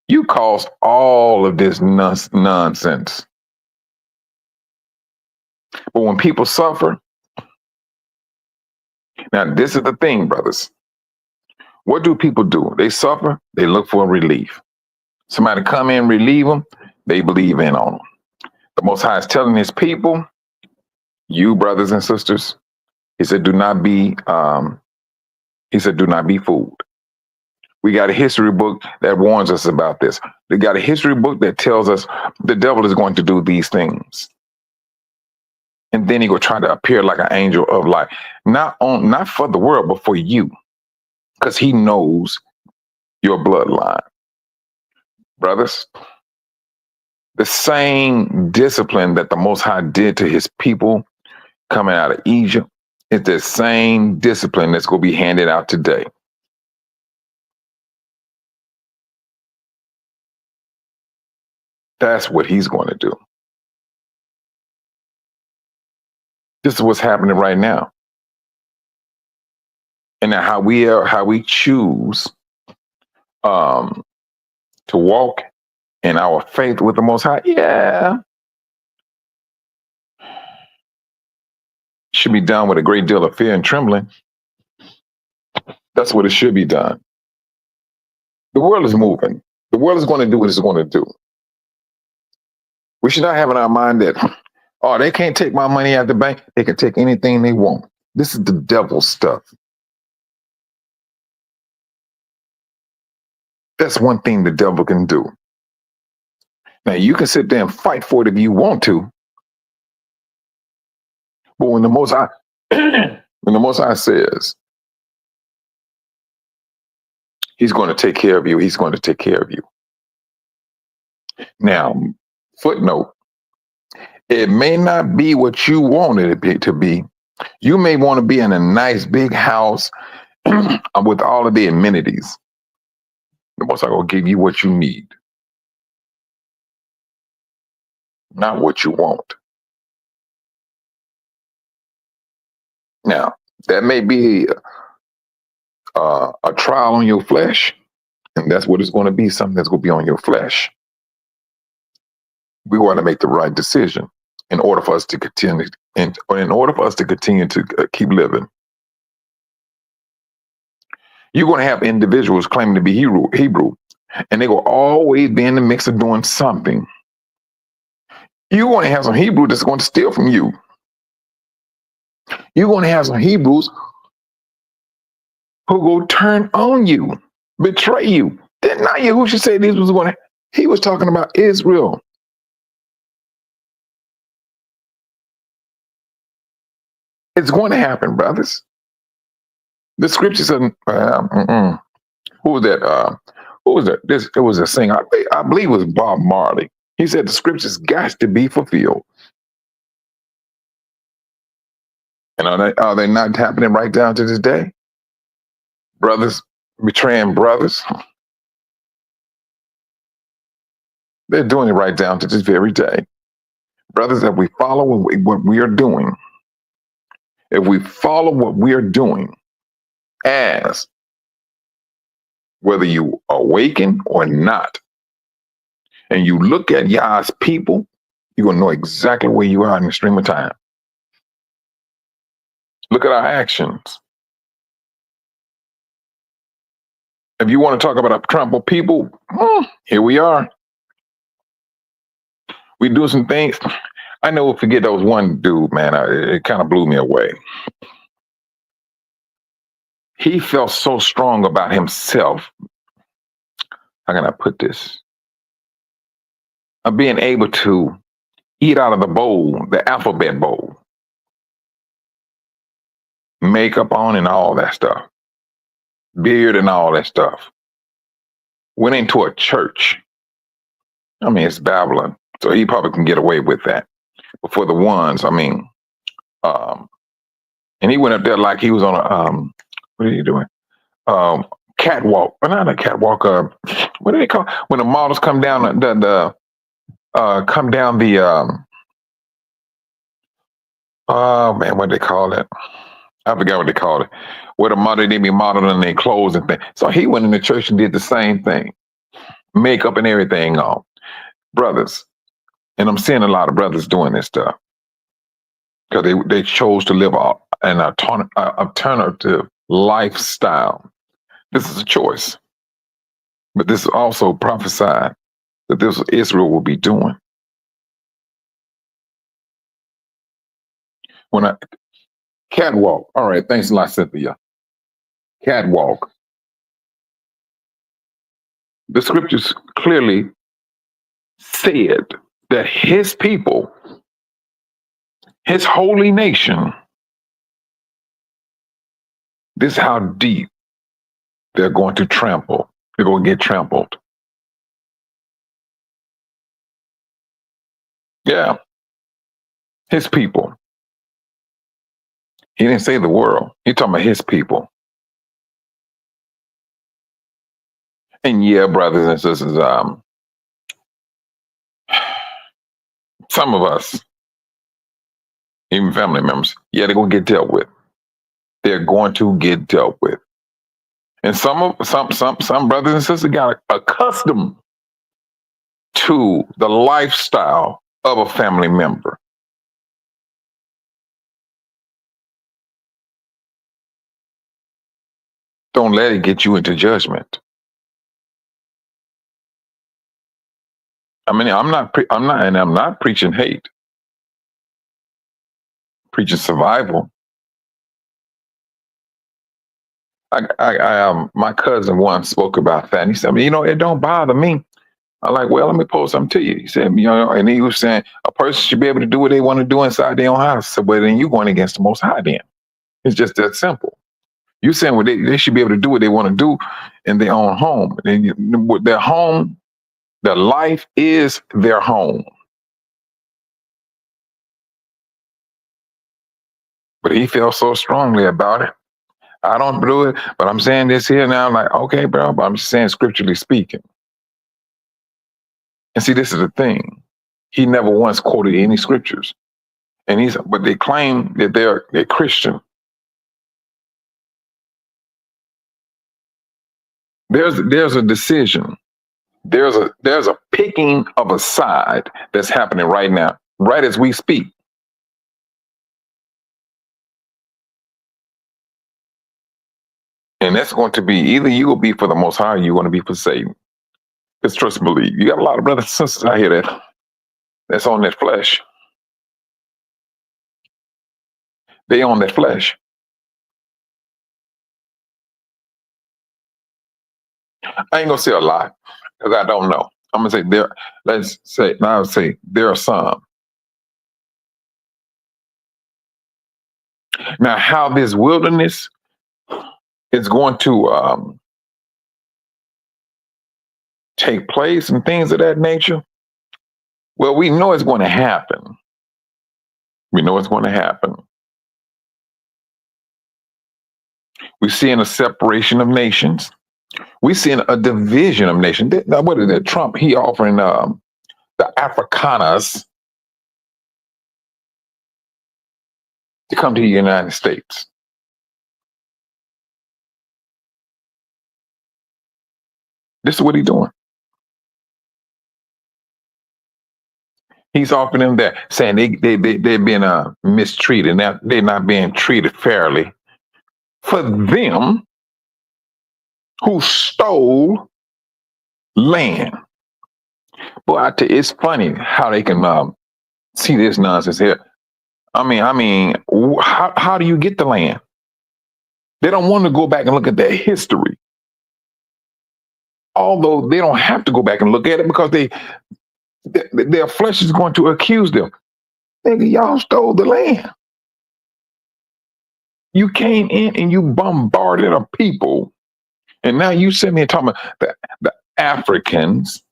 you caused all of this nonsense. But when people suffer, now this is the thing, brothers. What do people do? They suffer, they look for relief. Somebody come in, relieve them, they believe in on them. The Most High is telling his people, you brothers and sisters, he said, do not be fooled. We got a history book that warns us about this. We got a history book that tells us the devil is going to do these things. And then he will try to appear like an angel of light, not for the world, but for you, because he knows your bloodline. Brothers, the same discipline that the Most High did to his people coming out of Egypt is the same discipline that's going to be handed out today. That's what he's going to do. This is what's happening right now. And now how we choose to walk in our faith with the Most High, yeah, should be done with a great deal of fear and trembling. That's what it should be done. The world is moving. The world is going to do what it's going to do. We should not have in our mind that, oh, they can't take my money out the bank. They can take anything they want. This is the devil's stuff. That's one thing the devil can do. Now, you can sit there and fight for it if you want to. But when the Most High says he's going to take care of you, he's going to take care of you. Now, footnote, it may not be what you wanted it to be. You may want to be in a nice big house with all of the amenities. The Most High will give you what you need, not what you want. Now, that may be a trial on your flesh, and that's what it's going to be, something that's going to be on your flesh. We want to make the right decision in order for us to continue, in order for us to continue to keep living. You're going to have individuals claiming to be Hebrew, and they will always be in the mix of doing something. You're going to have some Hebrew that's going to steal from you. You're going to have some Hebrews who go turn on you, betray you. Did not Yahushua say this was going to? He was talking about Israel. It's going to happen, brothers. The scripture said, who was that? Who was that? It was a singer. I believe it was Bob Marley. He said the scriptures got to be fulfilled. And are they not happening right down to this day? Brothers betraying brothers. They're doing it right down to this very day. Brothers, if we follow what we are doing, if we follow what we are doing, as whether you awaken or not, and you look at Yah's people, you're going to know exactly where you are in the stream of time. Look at our actions. If you want to talk about a trampled people, here we are. We do some things. I never forget there was one dude, man. It kind of blew me away. He felt so strong about himself. How can I put this? Of being able to eat out of the bowl, the alphabet bowl, makeup on and all that stuff, beard and all that stuff. Went into a church. I mean, it's Babylon, so he probably can get away with that. But for the ones, I mean, um, and he went up there like he was on a what are you doing? Catwalk, but not a catwalk. What do they call when the models come down come down the oh man, what do they call it? I forgot what they called it. Where the model they be modeling their clothes and things. So he went in the church and did the same thing, makeup and everything on, brothers. And I'm seeing a lot of brothers doing this stuff because they chose to live an alternative lifestyle. This is a choice, but this is also prophesied that this Israel will be doing. When I catwalk, all right, thanks a lot, Cynthia. Catwalk. The scriptures clearly said that his people, his holy nation, this is how deep they're going to trample. They're going to get trampled. Yeah, his people. He didn't say the world. He's talking about his people. And yeah, brothers and sisters, some of us, even family members, yeah, they're going to get dealt with. They're going to get dealt with. And some brothers and sisters got accustomed to the lifestyle of a family member. Don't let it get you into judgment. I mean, I'm not preaching hate. Preaching survival. My cousin once spoke about that, and he said, "You know, it don't bother me." I'm like, "Well, let me post something to you." He said, "You know," and he was saying a person should be able to do what they want to do inside their own house. So, but then you going against the Most High. Then it's just that simple. You saying well, they should be able to do what they want to do in their own home. Their home, their life is their home. But he felt so strongly about it. I don't do it, but I'm saying this here now. I'm like, okay, bro, but I'm just saying scripturally speaking. And see, this is the thing. He never once quoted any scriptures. And but they claim that they're Christian. There's a decision. There's a picking of a side that's happening right now, right as we speak. And that's going to be either you will be for the Most High, or you're going to be for Satan. It's trust and believe. You got a lot of brothers and sisters out here that's on that flesh. They on that flesh. I ain't gonna say a lot because I don't know. I'm gonna say there. I would say there are some. Now, how this wilderness is going to take place and things of that nature. Well, we know it's going to happen. We know it's going to happen. We're seeing a separation of nations. We're seeing a division of nations. What is that? Trump, he offering the Afrikaners to come to the United States. This is what he's doing. He's offering them that, saying they're being mistreated. Now they're not being treated fairly for them who stole land. Boy, I tell you, it's funny how they can see this nonsense here. How do you get the land? They don't want to go back and look at their history. Although they don't have to go back and look at it because their flesh is going to accuse them. Nigga, y'all stole the land. You came in and you bombarded a people, and now you sit me talking about the Africans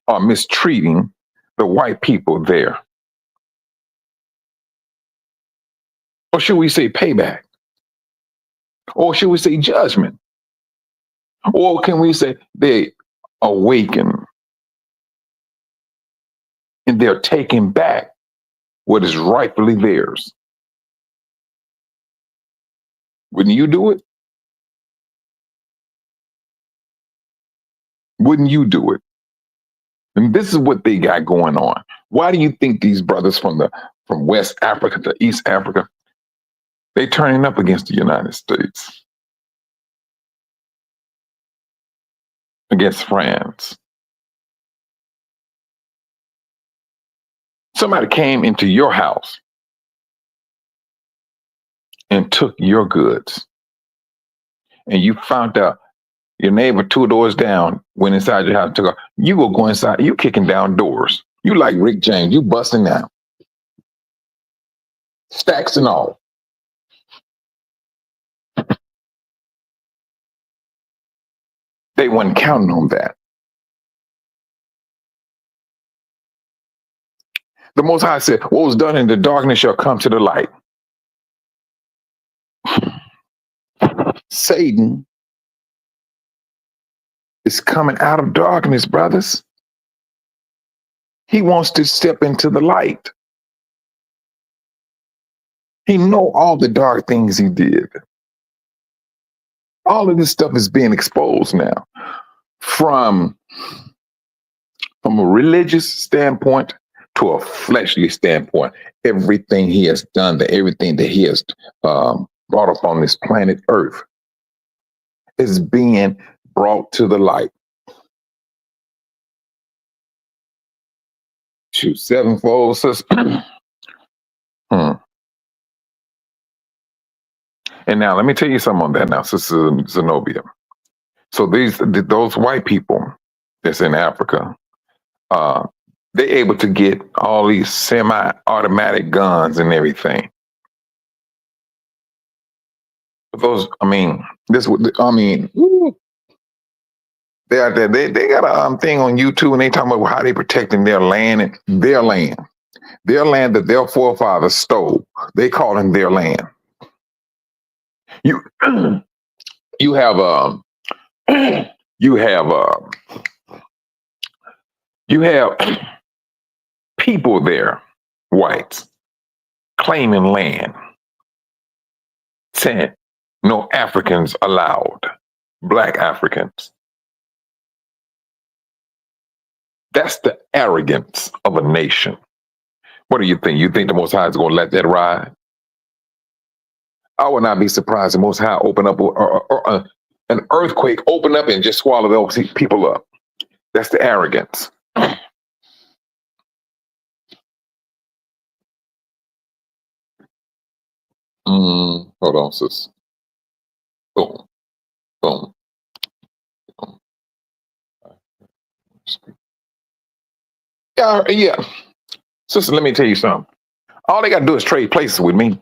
are mistreating the white people there. Or should we say payback? Or should we say judgment? Or can we say they awaken and they're taking back what is rightfully theirs? Wouldn't you do it? Wouldn't you do it? And this is what they got going on. Why do you think these brothers from West Africa to East Africa, they turning up against the United States, against France? Somebody came into your house and took your goods, and you found out your neighbor 2 doors down went inside your house and took off. You go inside, you kicking down doors. You like Rick James, you busting out. Stacks and all. They weren't counting on that. The Most High said, what was done in the darkness shall come to the light. Satan is coming out of darkness, brothers. He wants to step into the light. He know all the dark things he did. All of this stuff is being exposed now from a religious standpoint to a fleshly standpoint. Everything he has done, everything that he has brought up on this planet Earth is being brought to the light. Shoot, sevenfold, sis. And now let me tell you something on that now, Sister Zenobia. So those white people that's in Africa, they're able to get all these semi-automatic guns and everything. Woo. They out there. They got a thing on YouTube, and they talking about how they protecting their land and their land that their forefathers stole. They call it their land. You have people there, whites, claiming land, saying no Africans allowed, Black Africans. That's the arrogance of a nation. What do you think? You think the Most High is going to let that ride? I would not be surprised the Most High open up an earthquake, open up and just swallow those people up. That's the arrogance. Hold on, sis. Boom, boom, boom. Yeah. Sister, let me tell you something. All they got to do is trade places with me.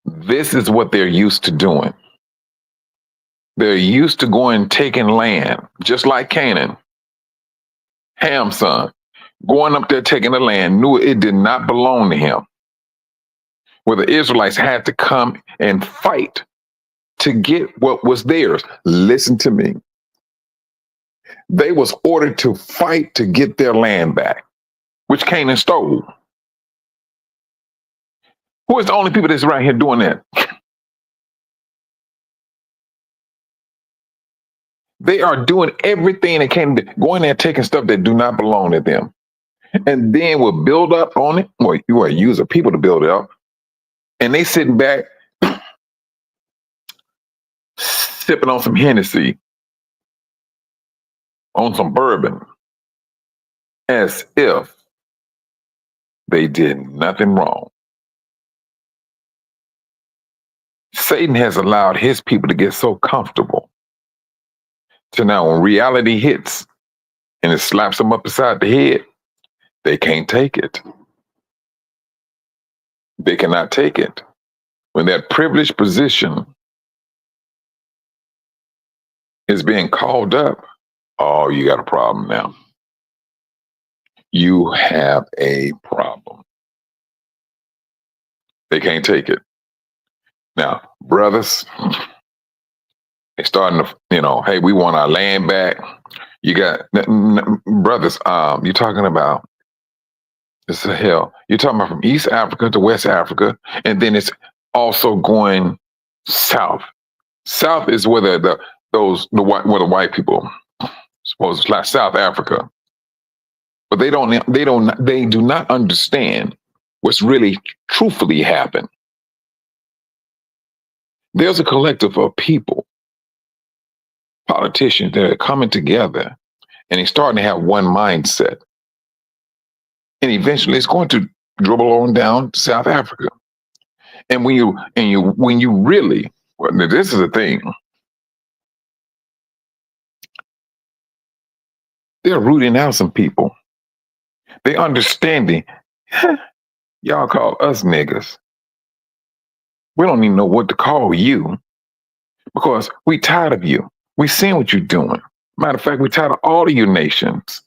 This is what they're used to doing. They're used to going and taking land, just like Canaan, Ham's son, going up there taking the land, knew it did not belong to him. Where the Israelites had to come and fight to get what was theirs. Listen to me. They was ordered to fight to get their land back, which Canaan stole. Who is the only people that's around here doing that? They are doing everything they can, going there taking stuff that do not belong to them, and then will build up on it. Well, you are using people to build it up. and they sitting back sipping on some Hennessy, on some bourbon, as if they did nothing wrong. Satan has allowed his people to get so comfortable to now when reality hits and it slaps them up beside the head, they can't take it. They cannot take it. When that privileged position is being called up, oh, you got a problem now. You have a problem. They can't take it. Now, brothers, they're starting to, hey, we want our land back. You got, brothers, you're talking about, this is hell. You're talking about from East Africa to West Africa, and then it's also going south. South is where the white people, suppose it's like South Africa. But they do not understand what's really truthfully happened. There's a collective of people, politicians that are coming together and they're starting to have one mindset. And eventually it's going to dribble on down to South Africa. And when you really, well, this is the thing. They're rooting out some people. They understanding, y'all call us niggas. We don't even know what to call you because we tired of you. We seeing what you're doing. Matter of fact, we tired of all of your nations.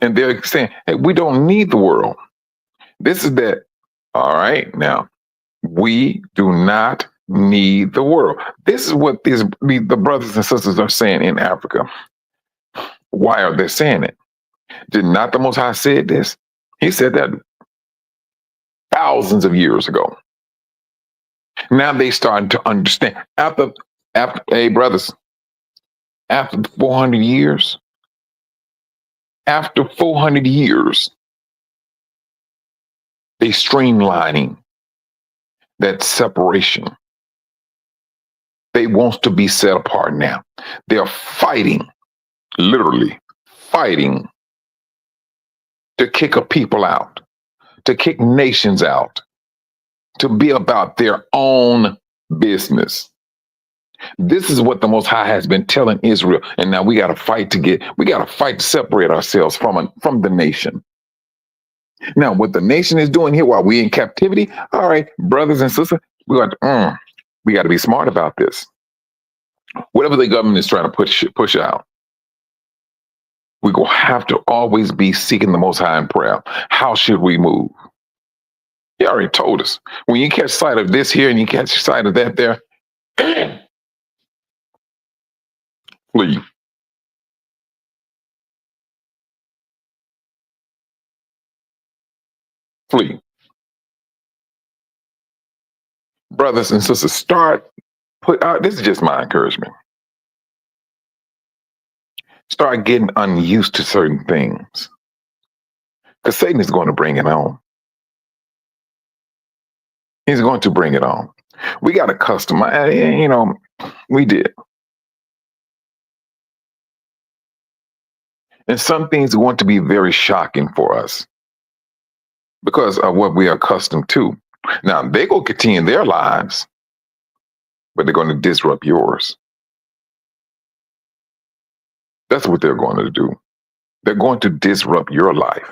And they're saying, hey, we don't need the world. This is that. All right. Now, we do not need the world. This is what the brothers and sisters are saying in Africa. Why are they saying it? Did not the Most High said this? He said that thousands of years ago. Now they starting to understand. After, hey brothers, after 400 years, they streamlining that separation. They want to be set apart now. They're fighting, literally fighting to kick a people out, to kick nations out, to be about their own business. This is what the Most High has been telling Israel. And now we got to fight to separate ourselves from the nation. Now, what the nation is doing here while we in captivity, all right, brothers and sisters, we got to be smart about this. Whatever the government is trying to push out, we're going to have to always be seeking the Most High in prayer. How should we move? He already told us. When you catch sight of this here and you catch sight of that there, flee. Flee. Brothers and sisters, this is just my encouragement. Start getting unused to certain things. Because Satan is going to bring it on. He's going to bring it on. We got to customize, we did. And some things are going to be very shocking for us because of what we are accustomed to. Now, they're going to continue their lives, but they're going to disrupt yours. That's what they're going to do. They're going to disrupt your life.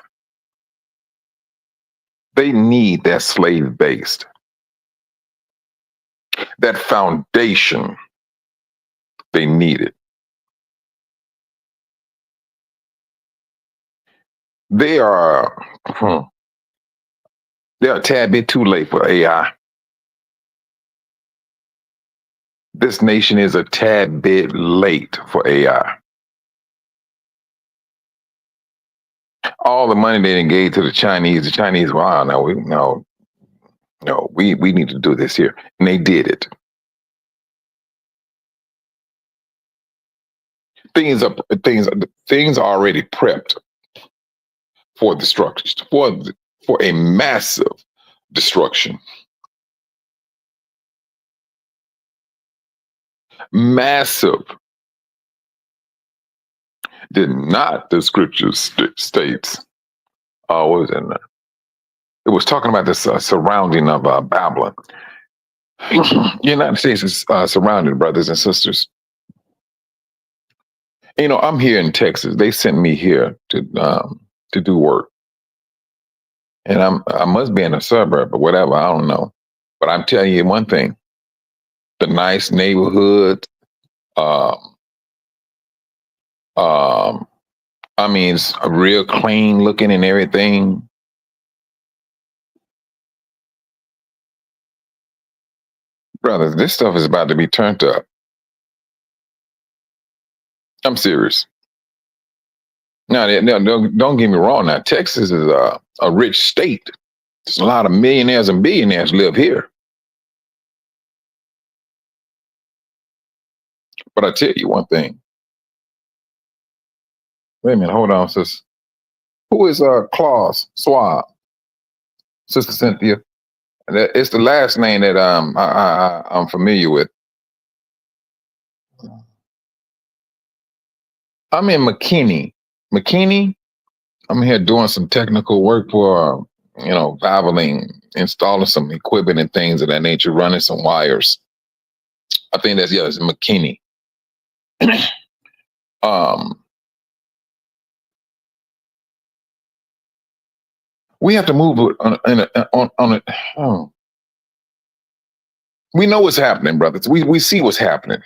They need that slave-based, that foundation. They need it. They are they're a tad bit too late for AI. This nation is a tad bit late for AI. All the money they gave to the Chinese, well, no, we need to do this here. And they did it. Things are already prepped for destruction, for a massive destruction. Massive. Did not the scriptures states? What was it? It was talking about this surrounding of Babylon. The United States is surrounded, brothers and sisters. You know, I'm here in Texas. They sent me here to do work, and I must be in a suburb or whatever. I don't know, but I'm telling you one thing: the nice neighborhood. Um, um, I mean, it's real clean looking and everything. Brothers, this stuff is about to be turned up. I'm serious. Now, don't get me wrong. Now, Texas is a rich state. There's a lot of millionaires and billionaires live here. But I tell you one thing. Wait a minute, hold on, sis. Who is Klaus Schwab, Sister Cynthia? It's the last name that I'm familiar with. I'm in McKinney. McKinney. I'm here doing some technical work for Valvoline, installing some equipment and things of that nature, running some wires. I think it's McKinney. um, we have to move on it. Oh. We know what's happening, brothers. We see what's happening,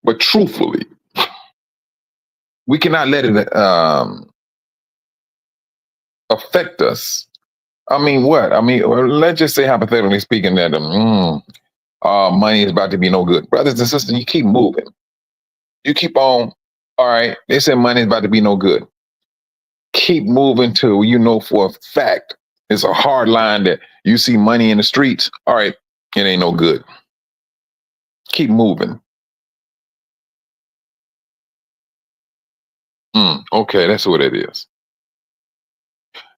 but truthfully, we cannot let it affect us. I mean, what? I mean, let's just say hypothetically speaking that money is about to be no good, brothers and sisters. You keep moving. You keep on. All right, they said money is about to be no good. Keep moving till you know for a fact it's a hard line that you see money in the streets. All right, it ain't no good. Keep moving. Okay, that's what it is.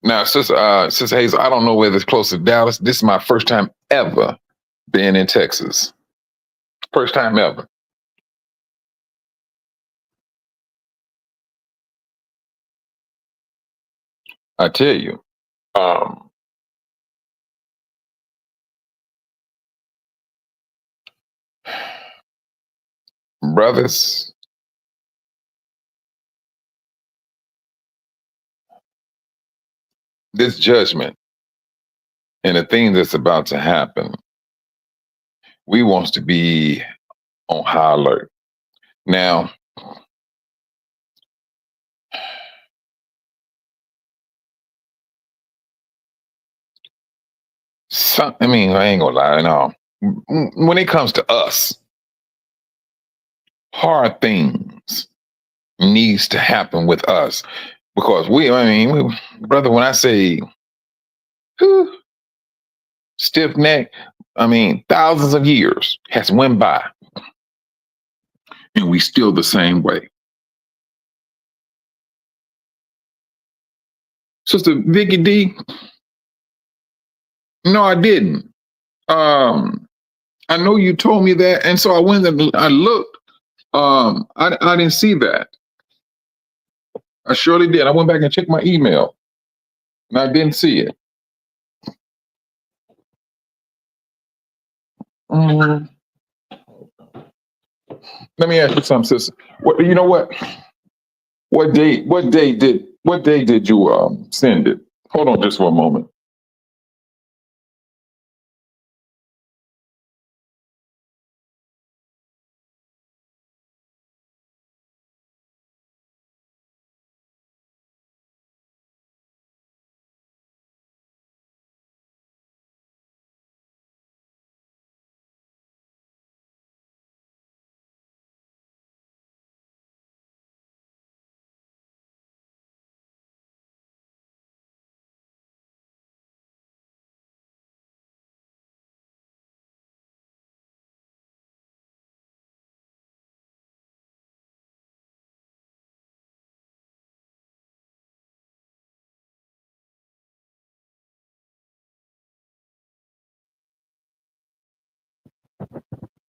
Now, Sister Hazel, I don't know whether it's close to Dallas. This is my first time ever being in Texas. First time ever. I tell you, um, brothers, this judgment and the thing that's about to happen, we wants to be on high alert. Now, I mean, I ain't gonna lie, no. When it comes to us, hard things needs to happen with us because brother, when I say whew, stiff neck, I mean thousands of years has went by and we still the same way. Sister Vicky D, no, I didn't. I know you told me that, and so I went and I looked. I didn't see that. I surely did. I went back and checked my email, and I didn't see it. Mm, Let me ask you something, sister. What you know? What? What day? What day did you send it? Hold on, just for a moment.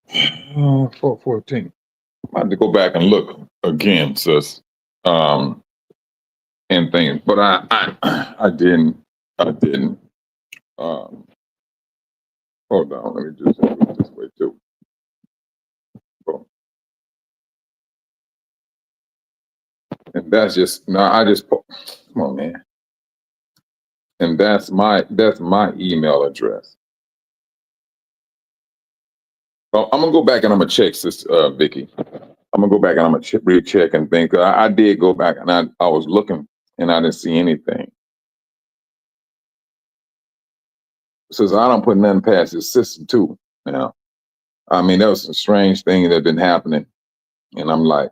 414. I had to go back and look again, sis. Um, and things, but I didn't. I didn't. Um, hold on, let me just do it this way too. Boom. And that's just no. I just come on, man. And that's my email address. So I'm gonna go back and I'm gonna check this, Vicky. I'm gonna go back and I'm gonna recheck and think. I did go back and I was looking and I didn't see anything. Says I don't put nothing past this system too. Now, I mean, there was some strange things that have been happening, and I'm like,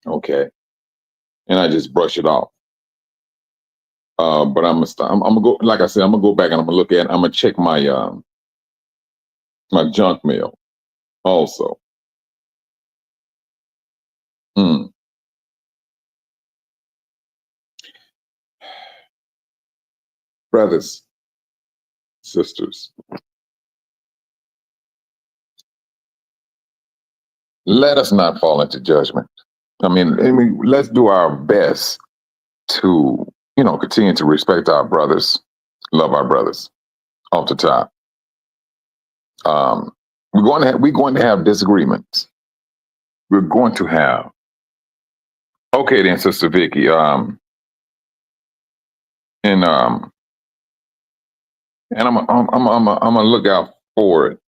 okay, and I just brush it off. But I'm gonna go. Like I said, I'm gonna go back and I'm gonna look at. I'm gonna check my junk mail also. Mm. Brothers, sisters, let us not fall into judgment. I mean, let's do our best to, continue to respect our brothers, love our brothers off the top. Um, we're going to have disagreements. We're going to have. Okay, then, Sister Vicky. And and I'm gonna look out for it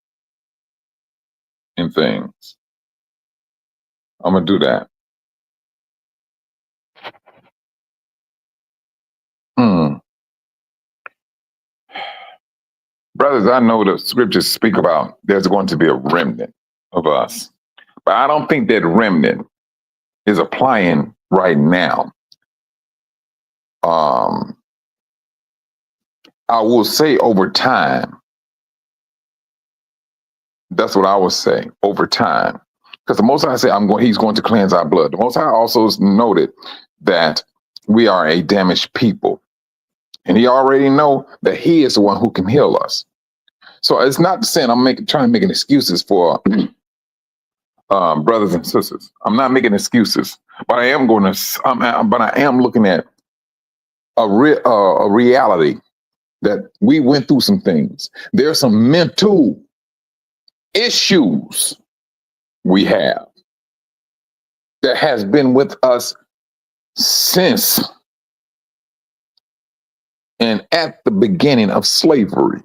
in things. I'm gonna do that. Hmm. Brothers, I know the scriptures speak about there's going to be a remnant of us, but I don't think that remnant is applying right now. Um, I will say over time. That's what I would say over time, because the Most High said, He's going to cleanse our blood." The Most High also noted that we are a damaged people, and He already know that He is the one who can heal us. So it's not saying I'm trying to make excuses for brothers and sisters. I'm not making excuses, but I am going to. But I am looking at a reality that we went through some things. There are some mental issues we have that has been with us since and at the beginning of slavery.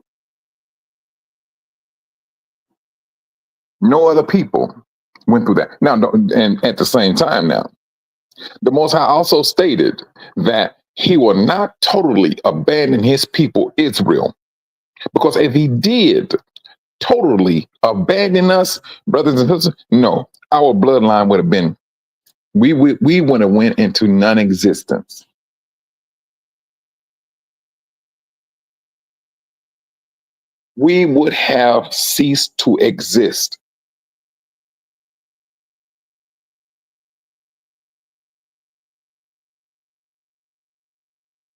No other people went through that. Now, and at the same time, now, the Most High also stated that He will not totally abandon His people, Israel, because if He did totally abandon us, brothers and sisters, no, our bloodline would have been, we would have went into non-existence. We would have ceased to exist.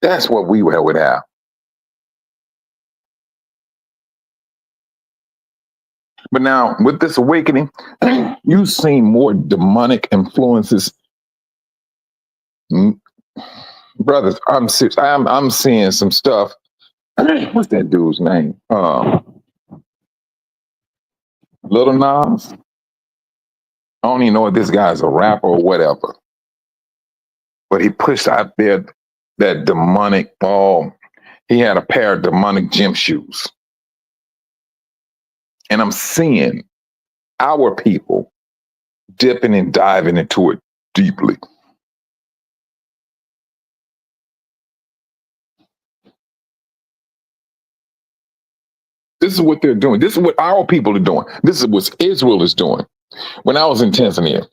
That's what we would have. But now, with this awakening, you've seen more demonic influences. Brothers, I'm serious. I'm seeing some stuff. What's that dude's name? Little Nas. I don't even know if this guy's a rapper or whatever. But he pushed out there that demonic ball. He had a pair of demonic gym shoes. And I'm seeing our people dipping and diving into it deeply. This is what they're doing. This is what our people are doing. This is what Israel is doing. When I was in Tanzania,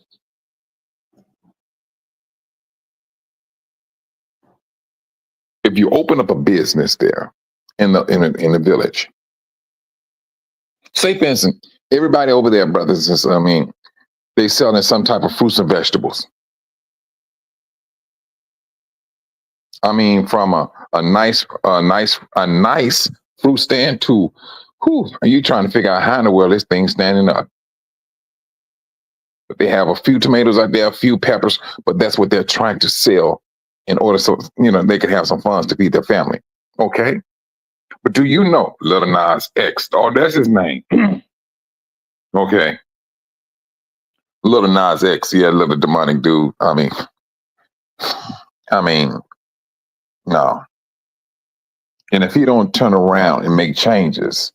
if you open up a business there in the village, say for instance, everybody over there, brothers and sisters, they selling some type of fruits and vegetables. From a nice fruit stand to, are you trying to figure out how in the world this thing's standing up? They have a few tomatoes out there, a few peppers, but that's what they're trying to sell in order so they can have some funds to feed their family. Okay, but do you know Little Nas X? Oh, that's his name. Okay, Little Nas X. Yeah, little demonic dude. I mean, no. And if he don't turn around and make changes,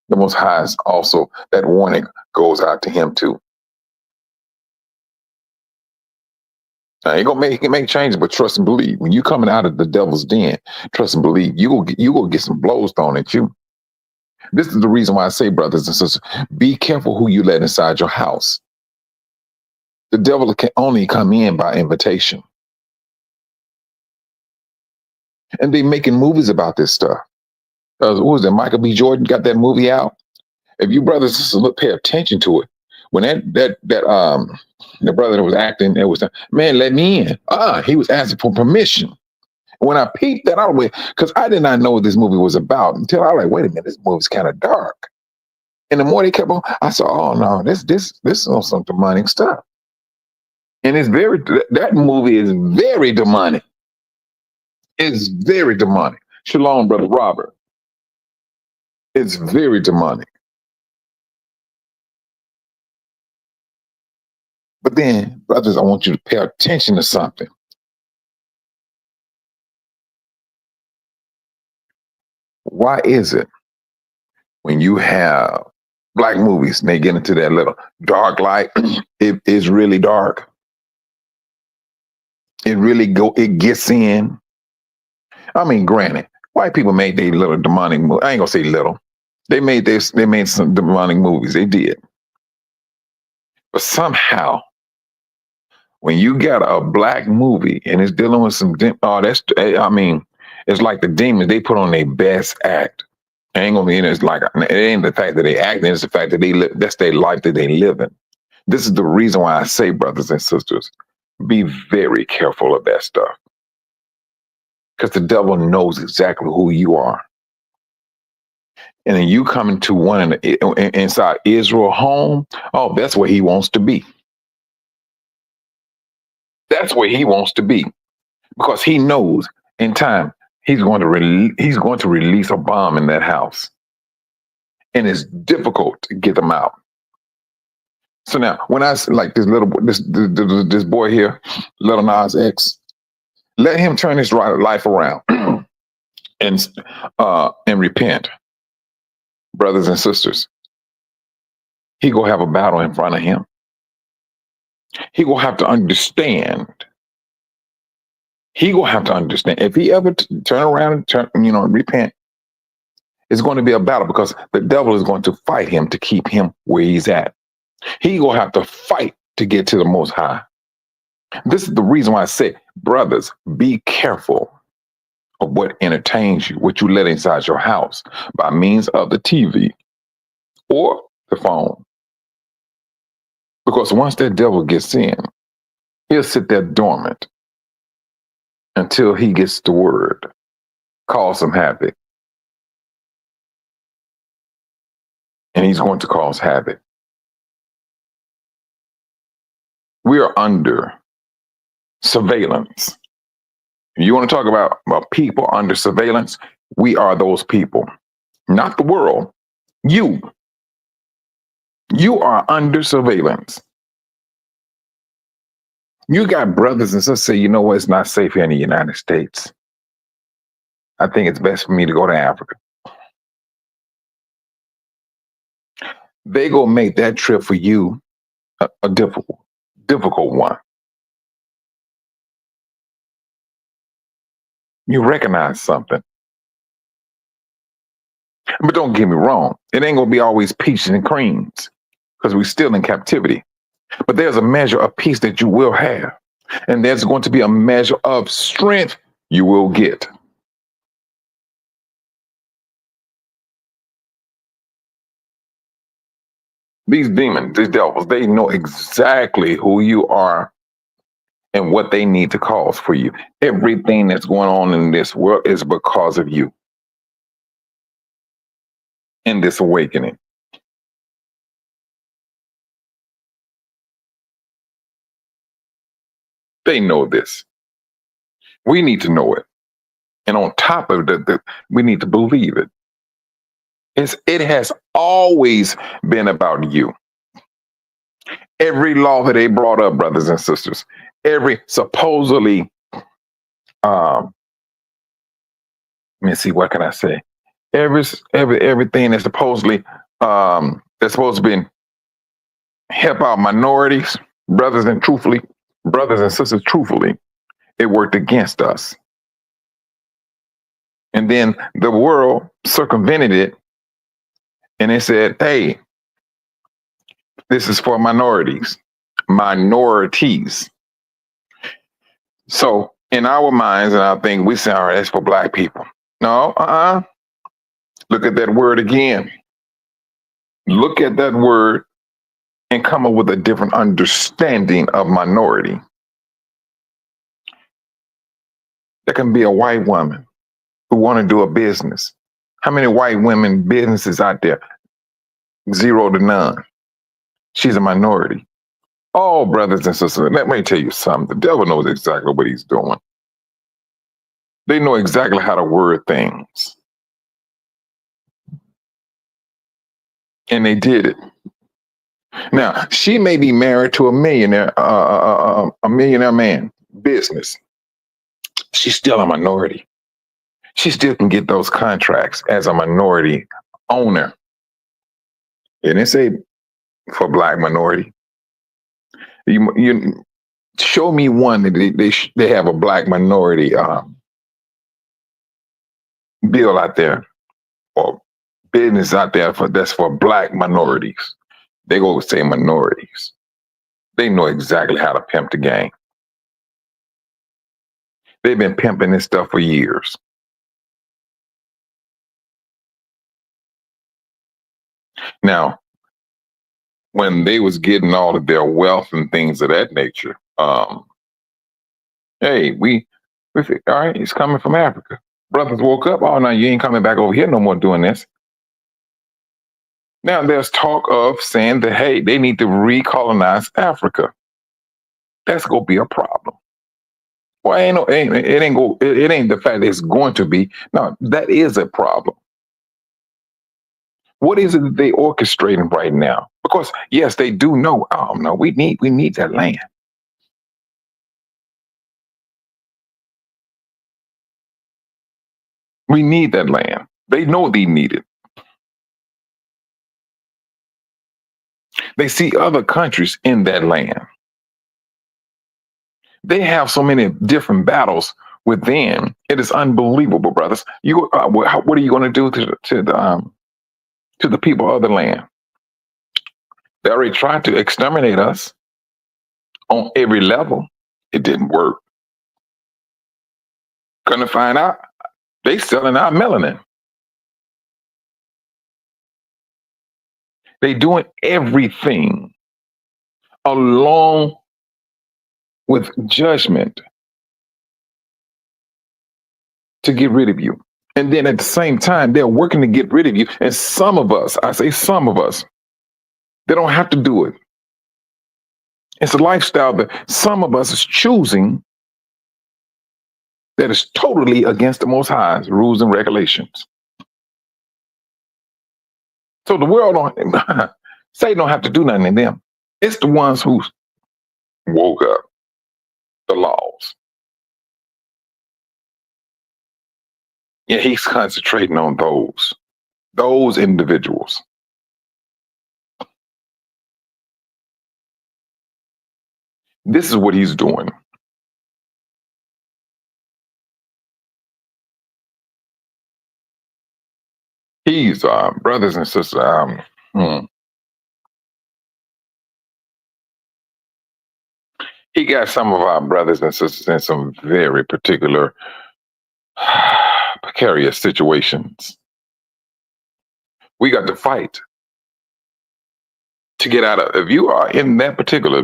the Most High is also that warning goes out to him too. Now, ain't gonna make changes, but trust and believe. When you coming out of the devil's den, trust and believe you will get some blows thrown at you. This is the reason why I say, brothers and sisters, be careful who you let inside your house. The devil can only come in by invitation, and they making movies about this stuff. What was that? Michael B. Jordan got that movie out. If you brothers and sisters pay attention to it, when that the brother that was acting, it was man, let me in. He was asking for permission. When I peeped that out, because I did not know what this movie was about until I was like, wait a minute, this movie's kind of dark. And the more they kept on, I saw, oh no, this is on some demonic stuff. And that movie is very demonic. It's very demonic. Shalom, brother Robert. It's very demonic. But then, brothers, I want you to pay attention to something. Why is it when you have black movies and they get into that little dark light, it is really dark. It gets in. I mean, granted, white people made their little demonic movie. I ain't gonna say little. They made some demonic movies. They did. But somehow, when you got a black movie and it's dealing with it's like the demons, they put on their best act. It ain't gonna be in it's like it ain't the fact that they act, it's the fact that they live, that's their life that they live in. This is the reason why I say, brothers and sisters, be very careful of that stuff. Because the devil knows exactly who you are. And then you come into inside Israel home, oh, that's where he wants to be. That's where he wants to be. Because he knows in time he's going to release a bomb in that house. And it's difficult to get them out. So now, when I like this boy here, Little Nas X, let him turn his life around and repent, brothers and sisters. He gonna have a battle in front of him. He gonna have to understand. If he ever turn around and repent, it's going to be a battle because the devil is going to fight him to keep him where he's at. He gonna have to fight to get to the Most High. This is the reason why I say, brothers, be careful of what entertains you, what you let inside your house by means of the TV or the phone. Because once that devil gets in, he'll sit there dormant until he gets the word, cause some havoc. And he's going to cause havoc. We are under surveillance. You want to talk about people under surveillance? We are those people, not the world. You are under surveillance. You got brothers and sisters say, you know what, it's not safe here in the United States. I think it's best for me to go to Africa. They go make that trip for you a difficult one. You recognize something. But don't get me wrong, it ain't gonna be always peaches and creams because we're still in captivity. But there's a measure of peace that you will have. And there's going to be a measure of strength you will get. These demons, these devils, they know exactly who you are and what they need to cause for you. Everything that's going on in this world is because of you in this awakening. They know this. We need to know it. And on top of that, we need to believe it. It has always been about you. Every law that they brought up, brothers and sisters, every supposedly, um, let me see, what can I say? Everything that's supposed to be help out minorities, brothers and sisters, truthfully, it worked against us. And then the world circumvented it, and they said, hey, this is for minorities. So in our minds and our thing, we say, all right, that's for black people. No, look at that word again. Look at that word and come up with a different understanding of minority. There can be a white woman who want to do a business. How many white women businesses out there? 0 to none. She's a minority. Oh, brothers and sisters, let me tell you something. The devil knows exactly what he's doing. They know exactly how to word things. And they did it. Now, she may be married to a millionaire man, business. She's still a minority. She still can get those contracts as a minority owner. And they say for black minority. You show me one that they have a black minority bill out there or business out there that's for black minorities. They go say minorities. They know exactly how to pimp the game. They've been pimping this stuff for years. Now, when they was getting all of their wealth and things of that nature, hey, we think, all right, he's coming from Africa. Brothers woke up, oh no, you ain't coming back over here no more doing this. Now there's talk of saying that, hey, they need to recolonize Africa. That's gonna be a problem. Well, it ain't the fact that it's going to be. No, that is a problem. What is it that they orchestrating right now? Because yes, they do know. Oh no, we need that land. We need that land. They know they need it. They see other countries in that land. They have so many different battles within. It is unbelievable, brothers. What are you going to do to the people of the land? They already tried to exterminate us on every level. It didn't work. Gonna find out they selling our melanin. They doing everything along with judgment to get rid of you. And then at the same time, they're working to get rid of you. And some of us, I say some of us, they don't have to do it. It's a lifestyle that some of us is choosing that is totally against the Most High's rules and regulations. So the world Satan don't have to do nothing to them. It's the ones who woke up the laws. Yeah, he's concentrating on those individuals. This is what he's doing. He's brothers and sisters. He got some of our brothers and sisters in some very particular precarious situations. We got to fight to get out of. If you are in that particular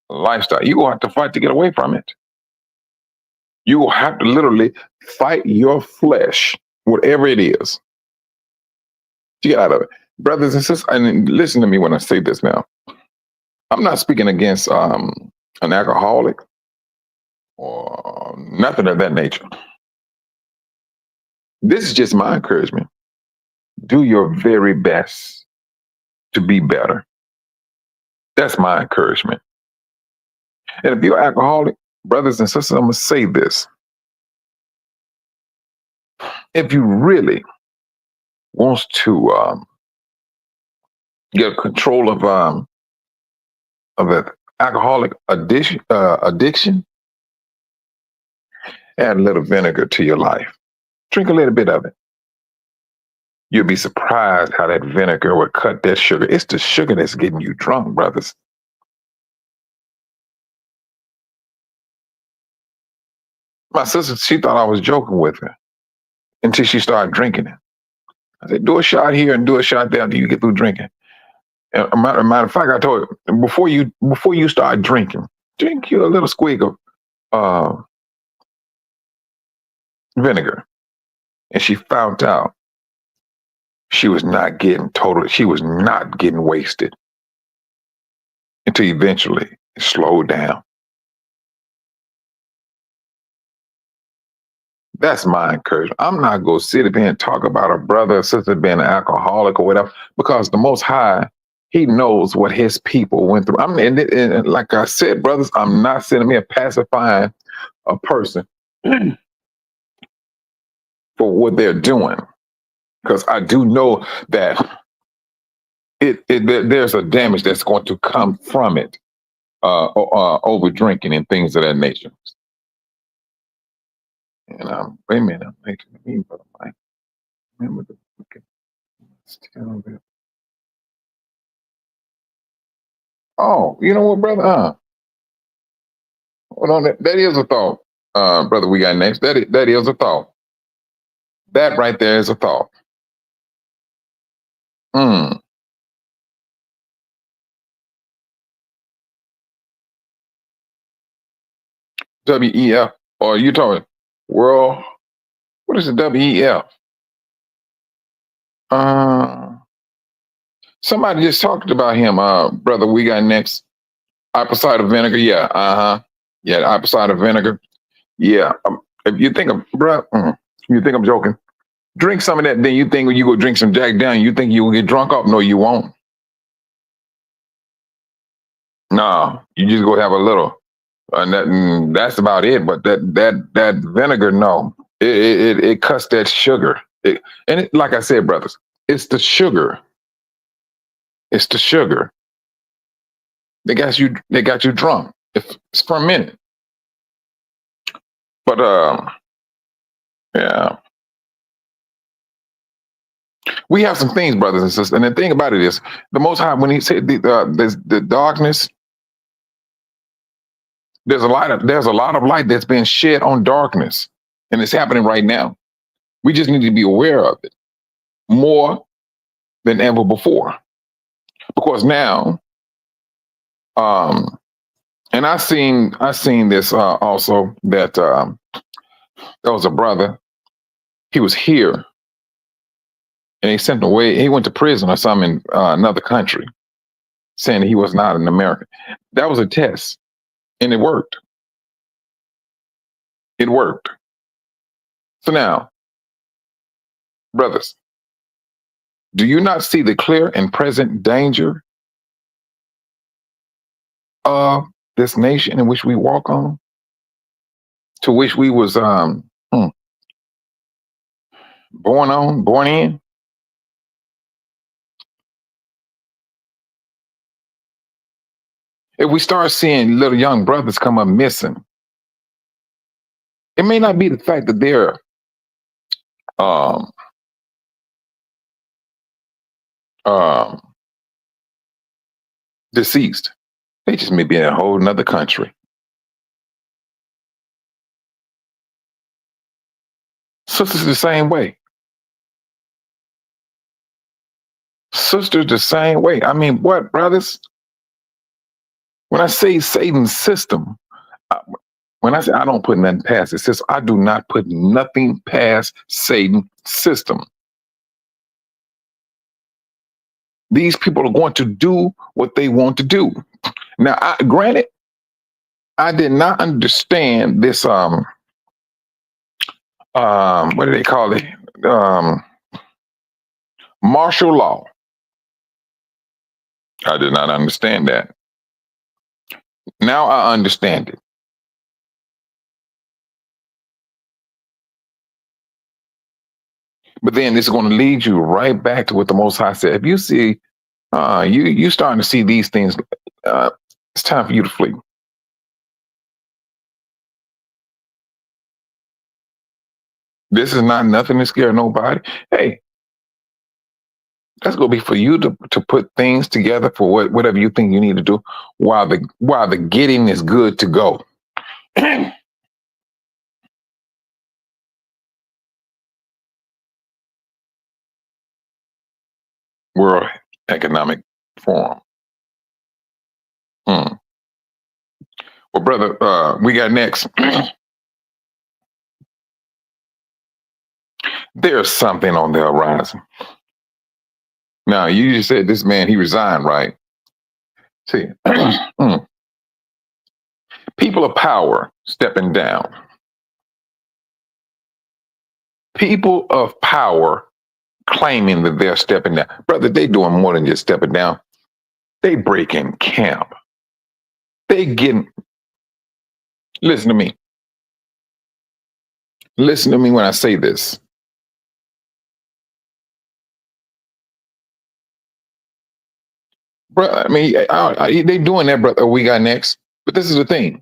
lifestyle, you will have to fight to get away from it. You will have to literally fight your flesh, whatever it is, to get out of it. Brothers and sisters, and listen to me when I say this now. I'm not speaking against an alcoholic, or nothing of that nature. This is just my encouragement. Do your very best to be better. That's my encouragement. And if you're alcoholic, brothers and sisters, I'm going to say this. If you really want to get control of an alcoholic addiction, add a little vinegar to your life. Drink a little bit of it. You'll be surprised how that vinegar will cut that sugar. It's the sugar that's getting you drunk, brothers. My sister, she thought I was joking with her until she started drinking it. I said, do a shot here and do a shot there until you get through drinking. And matter of fact, I told her, before you start drinking, drink you a little squig of vinegar. And she found out she was not getting wasted until eventually it slowed down. That's my encouragement. I'm not going to sit up here and talk about a brother or sister being an alcoholic or whatever, because the Most High, He knows what His people went through. And like I said, brothers, I'm not sitting here pacifying a person for what they're doing, because I do know that there's a damage that's going to come from it, over drinking and things of that nature. And wait a minute, I'm making a mean, brother Mike. Remember the wicked. Oh, you know what, brother? Hold on, that is a thought, brother. We got next. That is a thought. That right there is a thought. WEF, or you talking world? What is the WEF? Somebody just talked about him, brother. We got next. Apple cider vinegar, yeah, yeah, apple cider vinegar, yeah. If you think I'm, you think I'm joking? Drink some of that, then you think when you go drink some Jack Daniel, you think you will get drunk off? No, you won't. No, you just go have a little, and that's about it. But that vinegar, no, it cuts that sugar. Like I said, brothers, it's the sugar. It's the sugar. They got you drunk. It's for a minute. But yeah. We have some things, brothers and sisters. And the thing about it is, the Most High, when He said the darkness, there's a lot of light that's been shed on darkness, and it's happening right now. We just need to be aware of it more than ever before, because now, and I seen this also, that there was a brother. He was here, and he sent him away. He went to prison or something in another country, saying he was not an American. That was a test, and it worked. It worked. So now, brothers, do you not see the clear and present danger of this nation in which we walk on, to which we was born in? If we start seeing little young brothers come up missing, it may not be the fact that they're deceased. They just may be in a whole nother country. Sisters the same way. Sisters the same way. I mean, what, brothers? When I say Satan's system, when I say I don't put nothing past it, says I do not put nothing past Satan's system. These people are going to do what they want to do. Now, granted, I did not understand this what do they call it? Um Martial law. I did not understand that. Now I understand it. But then this is going to lead you right back to what the Most High said. If you see, you starting to see these things, uh, it's time for you to flee. This is not nothing to scare nobody. Hey, that's going to be for you to put things together for whatever you think you need to do while the getting is good to go. World Economic Forum. Hmm. Well, brother, we got next. There's something on the horizon. Now, you just said this man, he resigned, right? See, people of power stepping down. People of power claiming that they're stepping down. Brother, they doing more than just stepping down. They breaking camp. They getting, listen to me. Listen to me when I say this. Bro, I mean, they doing that, brother. We got next. But this is the thing.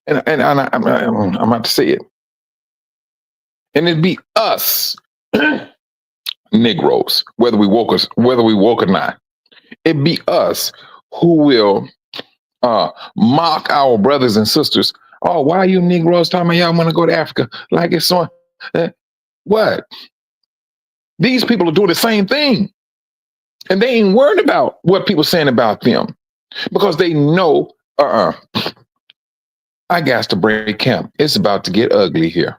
I'm about to say it. And it'd be us, Negroes, whether we woke or not. It'd be us who will mock our brothers and sisters. Oh, why are you Negroes talking about y'all want to go to Africa? Like it's on what? These people are doing the same thing. And they ain't worried about what people saying about them because they know, I got to break camp. It's about to get ugly here.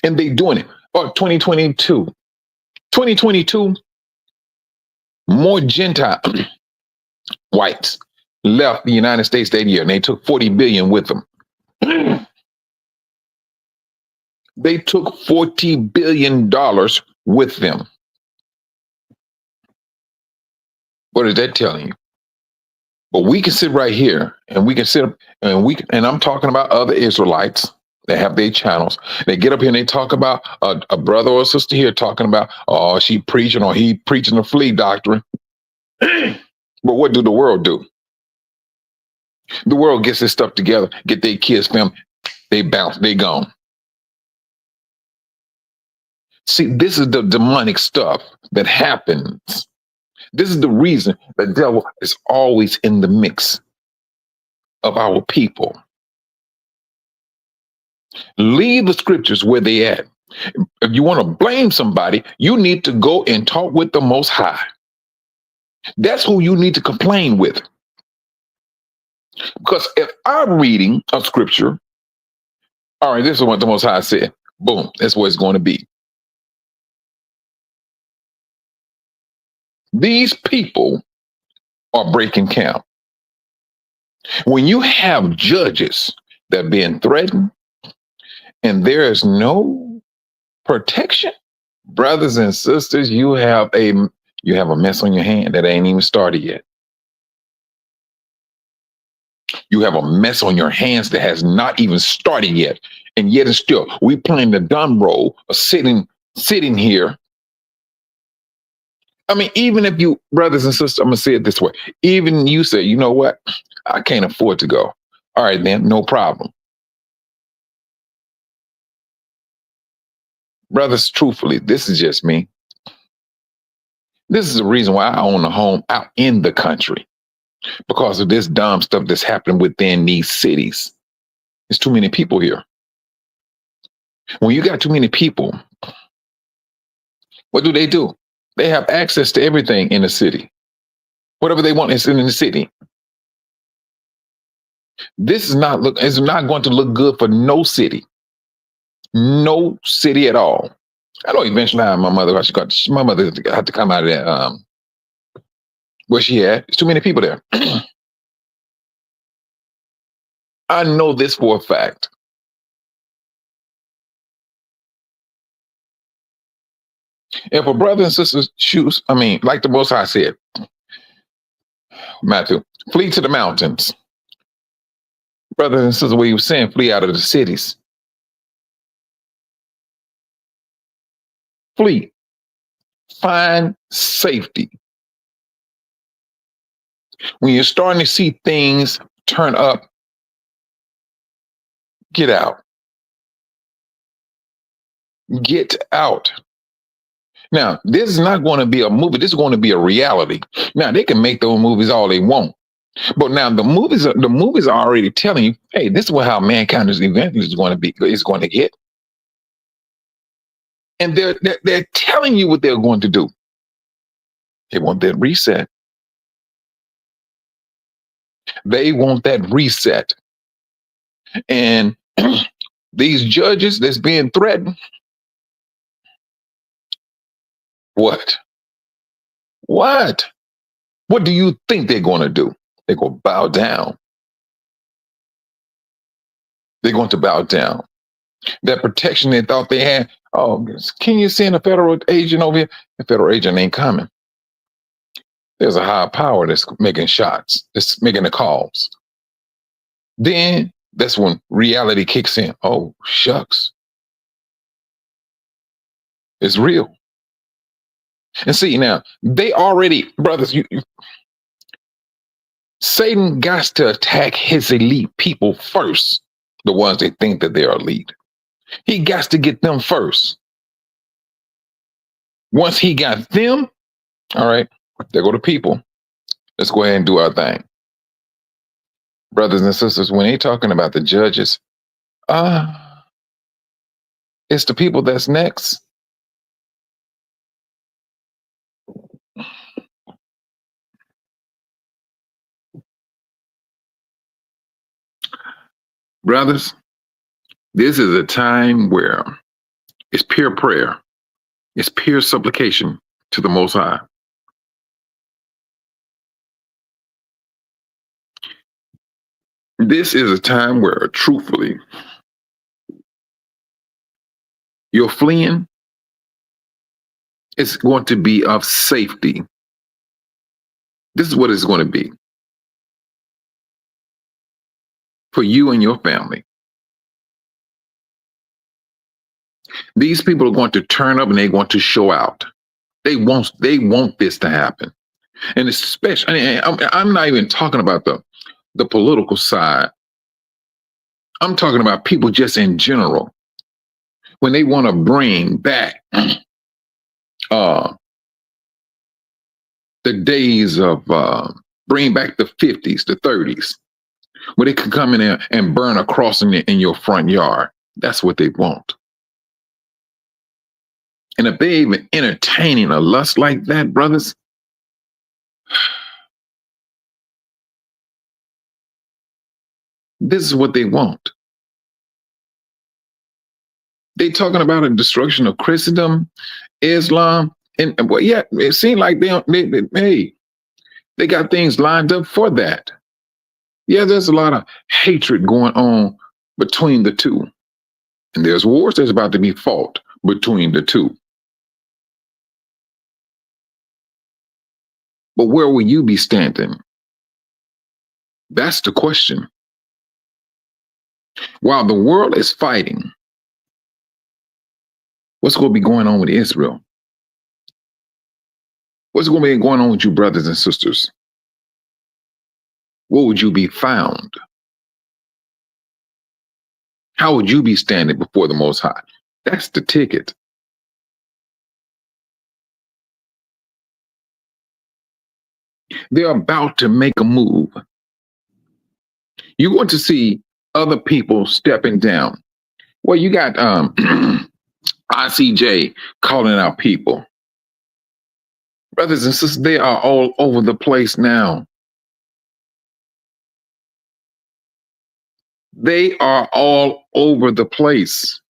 And they doing it. Or 2022, more Gentile whites left the United States that year, and they took 40 billion with them. They took $40 billion with them. What is that telling you? But we can sit right here and we can sit up and I'm talking about other Israelites that have their channels. They get up here and they talk about a brother or a sister here talking about, oh, she preaching or he preaching the flea doctrine. But what do the world do? The world gets this stuff together, get their kids film, they bounce, they gone. See, this is the demonic stuff that happens. This is the reason the devil is always in the mix of our people. Leave the scriptures where they at. If you want to blame somebody, you need to go and talk with the Most High. That's who you need to complain with. Because if I'm reading a scripture, all right, this is what the Most High said. Boom, that's what it's going to be. These people are breaking camp. When you have judges that are being threatened and there is no protection, brothers and sisters, you have a mess on your hand that ain't even started yet. You have a mess on your hands that has not even started yet. And yet and still, we playing the dumb role of sitting here. I mean, even if you, brothers and sisters, I'm going to say it this way. Even you say, you know what? I can't afford to go. All right, then, no problem. Brothers, truthfully, this is just me. This is the reason why I own a home out in the country. Because of this dumb stuff that's happening within these cities. There's too many people here. When you got too many people, what do? They have access to everything in the city. Whatever they want is in the city. This is not going to look good for no city. No city at all. I know eventually my mother had to come out of that where she at. There's too many people there. I know this for a fact. If a brother and sister choose, like the Most High said, Matthew, flee to the mountains. Brothers and sisters, what he was saying, flee out of the cities. Flee. Find safety. When you're starting to see things turn up, get out. Get out. Now, this is not going to be a movie. This is going to be a reality. Now, they can make those movies all they want. But now the movies are already telling you, hey, this is how mankind is eventually is going to get. And they're telling you what they're going to do. They want that reset. They want that reset. And these judges that's being threatened, what? What do you think they're going to do? They're going to bow down. They're going to bow down. That protection they thought they had. Oh, can you send a federal agent over here? The federal agent ain't coming. There's a higher power that's making shots, that's making the calls. Then that's when reality kicks in. Oh, shucks. It's real. And see, now, they already, brothers, Satan got to attack his elite people first, the ones they think that they're elite. He got to get them first. Once he got them, all right, there go the people. Let's go ahead and do our thing. Brothers and sisters, when they talking about the judges, it's the people that's next. Brothers, this is a time where it's pure prayer. It's pure supplication to the Most High. This is a time where, truthfully, your fleeing is going to be of safety. This is what it's going to be for you and your family. These people are going to turn up and they want to show out. They want this to happen. And especially, I'm not even talking about the political side. I'm talking about people just in general. When they want to bring back the days of bring back the 50s, the 30s, where they could come in there and burn a cross in your front yard. That's what they want. And if they even entertaining a lust like that, brothers, this is what they want. They talking about a destruction of Christendom, Islam, and well, yeah, it seems like they got things lined up for that. Yeah, there's a lot of hatred going on between the two. And there's wars that's about to be fought between the two. But where will you be standing? That's the question. While the world is fighting, what's going to be going on with Israel? What's going to be going on with you, brothers and sisters? Where would you be found? How would you be standing before the Most High? That's the ticket. They're about to make a move. You're going to see other people stepping down. Well, you got ICJ calling out people. Brothers and sisters, they are all over the place now. They are all over the place.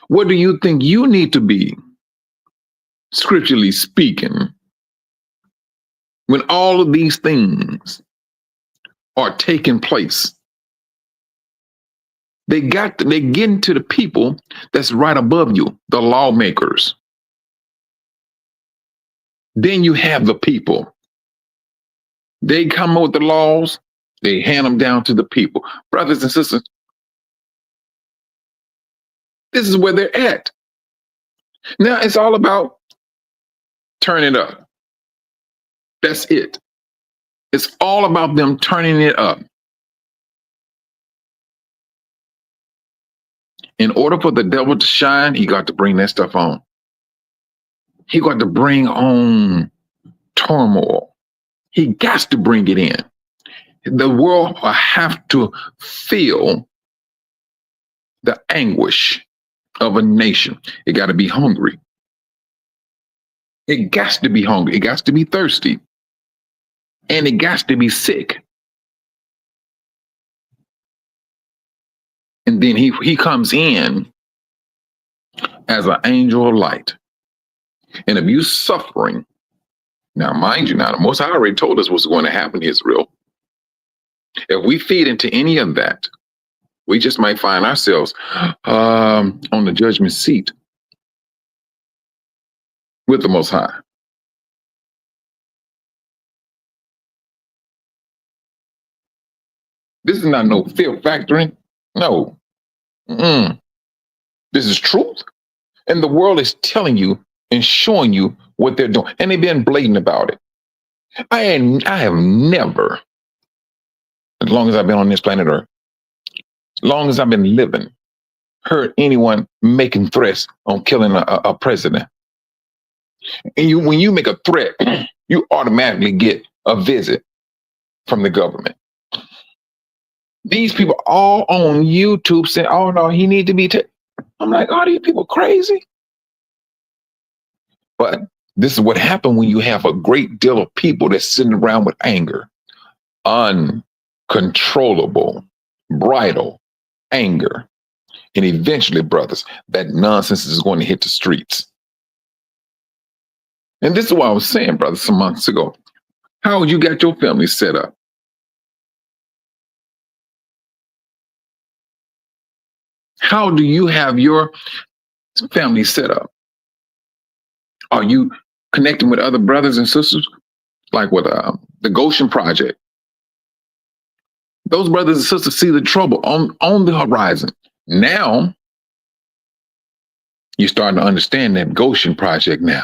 What do you think you need to be, scripturally speaking, when all of these things are taking place. They get into the people that's right above you, the lawmakers. Then you have the people. They come up with the laws, they hand them down to the people. Brothers and sisters, this is where they're at. Now it's all about turning it up. That's it. It's all about them turning it up. In order for the devil to shine, he got to bring that stuff on. He got to bring on turmoil. He got to bring it in. The world will have to feel the anguish of a nation. It got to be hungry. It got to be hungry. It got to be thirsty. And it got to be sick. And then he comes in as an angel of light. And if you suffering, now mind you, now the Most High already told us what's going to happen to Israel. If we feed into any of that, we just might find ourselves on the judgment seat with the Most High. This is not no fear factoring. No. This is truth. And the world is telling you and showing you what they're doing. And they've been blatant about it. I have never, as long as I've been on this planet Earth, as long as I've been living, heard anyone making threats on killing a president. And when you make a threat, you automatically get a visit from the government. These people all on YouTube say, "Oh no, he need to be." I'm like, "Are these people crazy?" But this is what happened when you have a great deal of people that's sitting around with anger, uncontrollable, bridle anger, and eventually, brothers, that nonsense is going to hit the streets. And this is what I was saying, brothers, some months ago. How would you get your family set up? How do you have your family set up? Are you connecting with other brothers and sisters, like with the Goshen Project? Those brothers and sisters see the trouble on the horizon. Now, you're starting to understand that Goshen Project now.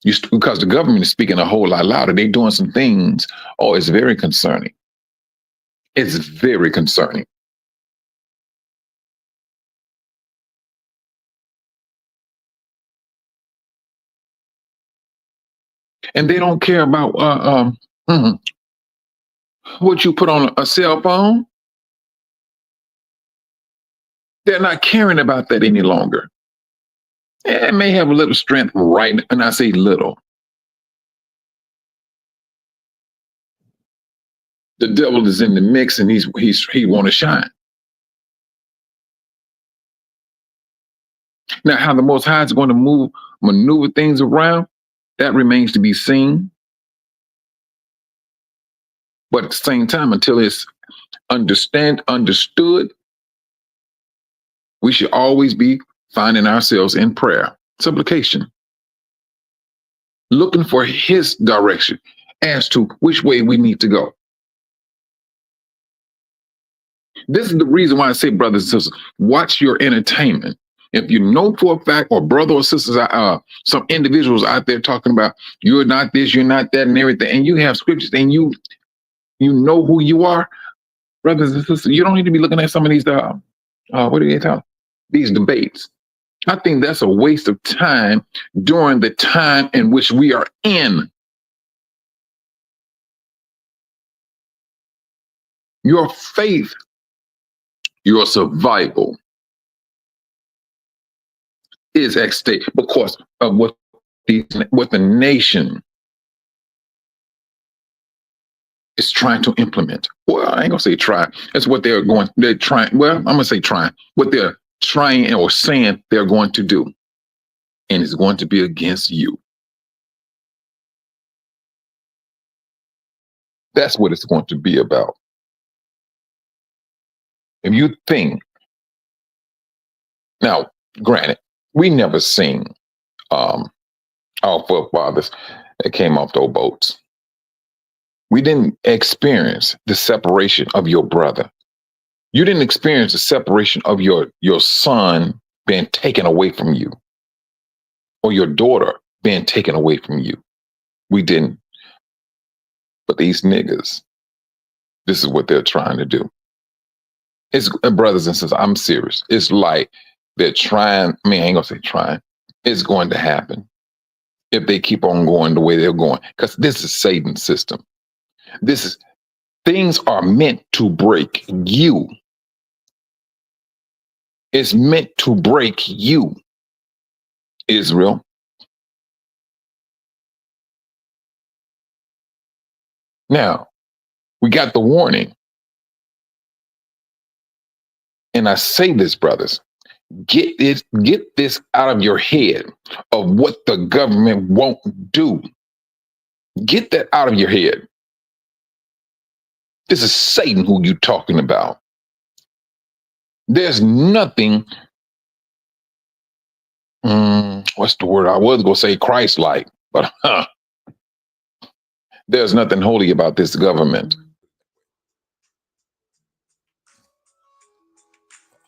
Because the government is speaking a whole lot louder. They're doing some things. Oh, it's very concerning. It's very concerning. And they don't care about what you put on a cell phone. They're not caring about that any longer. It may have a little strength, right? And I say little. The devil is in the mix, and he want to shine. Now, how the Most High is going to maneuver things around, that remains to be seen. But at the same time, until it's understood, we should always be finding ourselves in prayer, supplication, looking for his direction as to which way we need to go. This is the reason why I say, brothers and sisters, watch your entertainment. If you know for a fact, or brother or sisters, some individuals out there talking about you're not this, you're not that, and everything, and you have scriptures and you know who you are, brothers and sisters, you don't need to be looking at some of these what do they call these debates. I think that's a waste of time during the time in which we are in. Your faith, your survival is at stake because of what the nation is trying to implement. Well, I ain't gonna say try. That's what they're trying. Well, I'm gonna say trying. What they're trying or saying they're going to do. And it's going to be against you. That's what it's going to be about. If you think, now, granted, we never seen um, our forefathers that came off those boats. We didn't experience the separation of your brother. You didn't experience the separation of your son being taken away from you or your daughter being taken away from you. We didn't. But these niggas, this is what they're trying to do. It's brothers and sisters, I'm serious. It's like they're trying, I mean, I ain't gonna say trying. It's going to happen if they keep on going the way they're going. Because this is Satan's system. This is things are meant to break you. It's meant to break you, Israel. Now, we got the warning. And I say this, brothers, get this out of your head of what the government won't do. Get that out of your head. This is Satan who you talking about. There's nothing, what's the word? I was going to say Christ-like, but there's nothing holy about this government.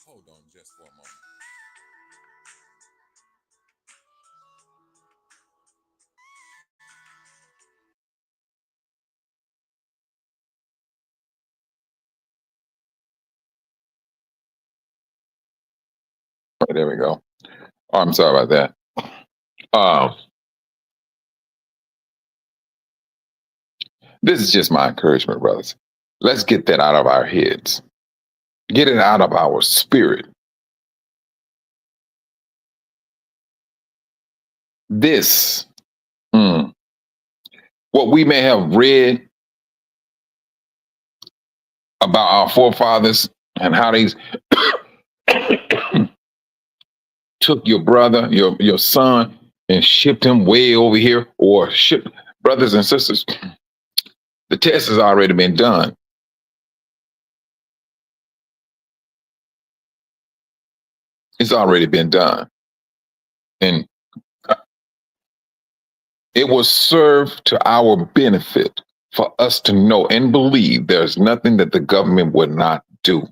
Hold on just for a moment. There we go. Oh, I'm sorry about that. This is just my encouragement, brothers. Let's get that out of our heads. Get it out of our spirit. This, what we may have read about our forefathers and how they took your brother, your son, and shipped him way over here, or shipped brothers and sisters. The test has already been done. It's already been done. And it will serve to our benefit for us to know and believe there's nothing that the government would not do.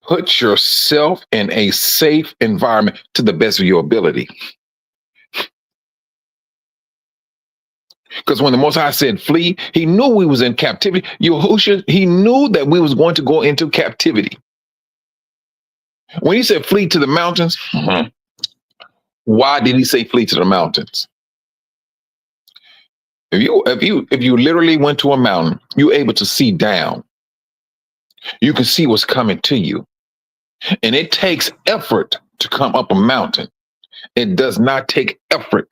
Put yourself in a safe environment to the best of your ability. Because when the Most High said flee, he knew we was in captivity. Yahushua, he knew that we was going to go into captivity. When he said flee to the mountains, why did he say flee to the mountains? If you literally went to a mountain, you're able to see down. You can see what's coming to you. And it takes effort to come up a mountain. It does not take effort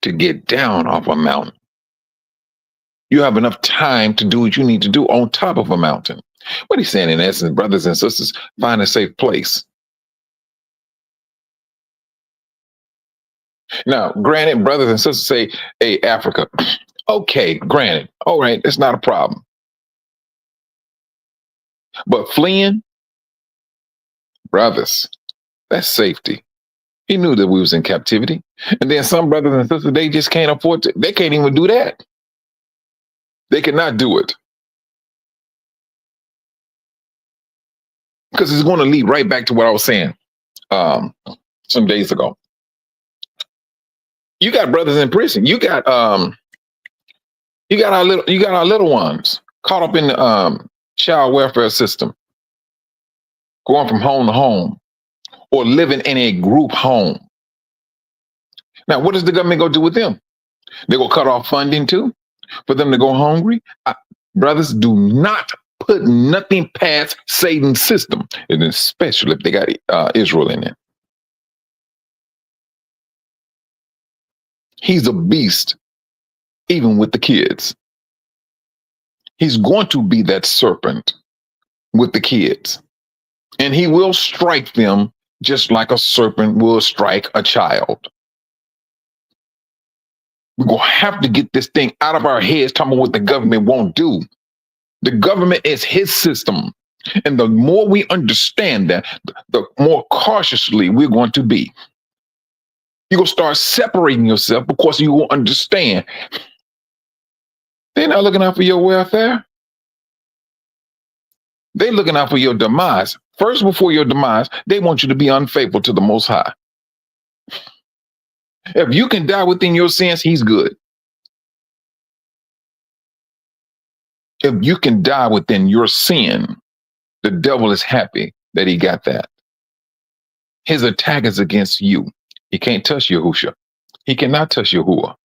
to get down off a mountain. You have enough time to do what you need to do on top of a mountain. What he's saying in essence, brothers and sisters, find a safe place. Now, granted, brothers and sisters say, hey, Africa, okay, granted, all right, it's not a problem. But fleeing, brothers, that's safety. He knew that we was in captivity. And then some brothers and sisters, they just can't afford to, they can't even do that. They cannot do it. Because it's going to lead right back to what I was saying some days ago. You got brothers in prison. You got our little ones caught up in the child welfare system, going from home to home, or living in a group home. Now, what is the government going to do with them? They're going to cut off funding too for them to go hungry? Brothers, do not put nothing past Satan's system, and especially if they got Israel in it. He's a beast, even with the kids. He's going to be that serpent with the kids. And he will strike them just like a serpent will strike a child. We're going to have to get this thing out of our heads talking about what the government won't do. The government is his system. And the more we understand that, the more cautiously we're going to be. You're going to start separating yourself because you will understand. They're not looking out for your welfare. They're looking out for your demise. First, before your demise, they want you to be unfaithful to the Most High. If you can die within your sins, he's good. If you can die within your sin, the devil is happy that he got that. His attack is against you. He can't touch Yahusha. He cannot touch Yahuwah.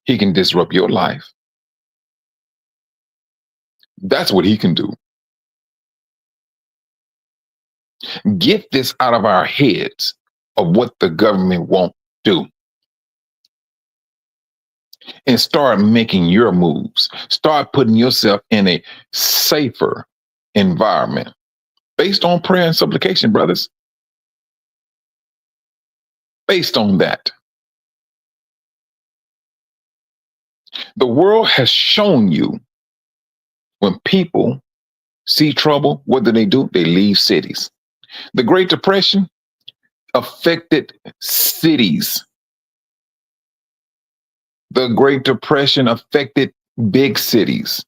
He can disrupt your life. That's what he can do. Get this out of our heads of what the government won't do. And start making your moves. Start putting yourself in a safer environment based on prayer and supplication, brothers. Based on that. The world has shown you when people see trouble, what do? They leave cities. The Great Depression affected cities. The Great Depression affected big cities.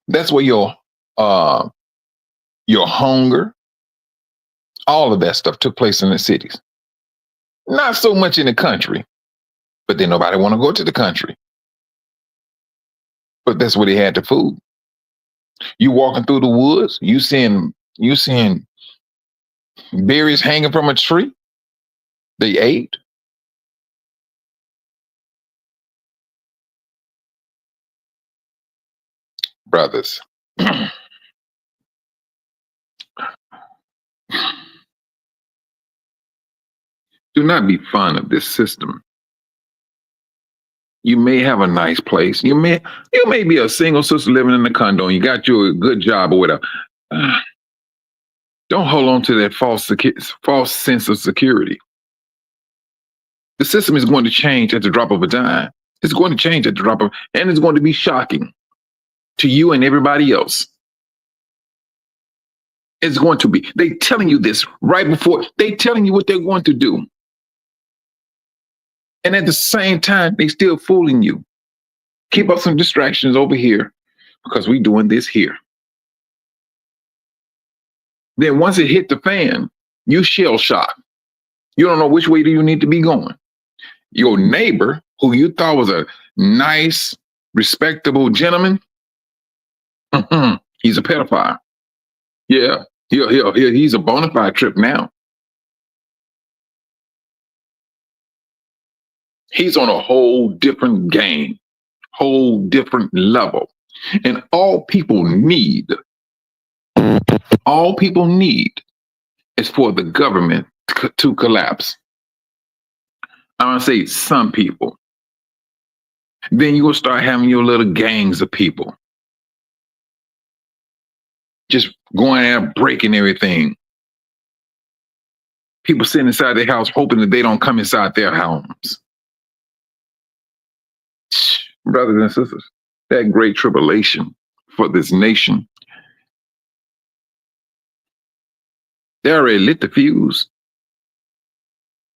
That's where your hunger, all of that stuff took place in the cities. Not so much in the country, but then nobody want to go to the country. But that's where they had the food. You walking through the woods, you seeing berries hanging from a tree. They ate. Brothers. Do not be fond of this system. You may have a nice place. You may be a single sister living in a condo and you got you a good job or whatever. Don't hold on to that false sense of security. The system is going to change at the drop of a dime. It's going to change at the drop of, and it's going to be shocking to you and everybody else. It's going to be. They're telling you this right before. They're telling you what they're going to do. And at the same time, they still fooling you. Keep up some distractions over here because we're doing this here. Then once it hit the fan, you shell shock. You don't know which way do you need to be going. Your neighbor, who you thought was a nice, respectable gentleman, he's a pedophile. Yeah, he's a bona fide trip now. He's on a whole different game, whole different level. And all people need is for the government to collapse. I'm going to say some people. Then you're going to start having your little gangs of people. Just going out breaking everything. People sitting inside their house hoping that they don't come inside their homes. Brothers and sisters, that great tribulation for this nation, they already lit the fuse.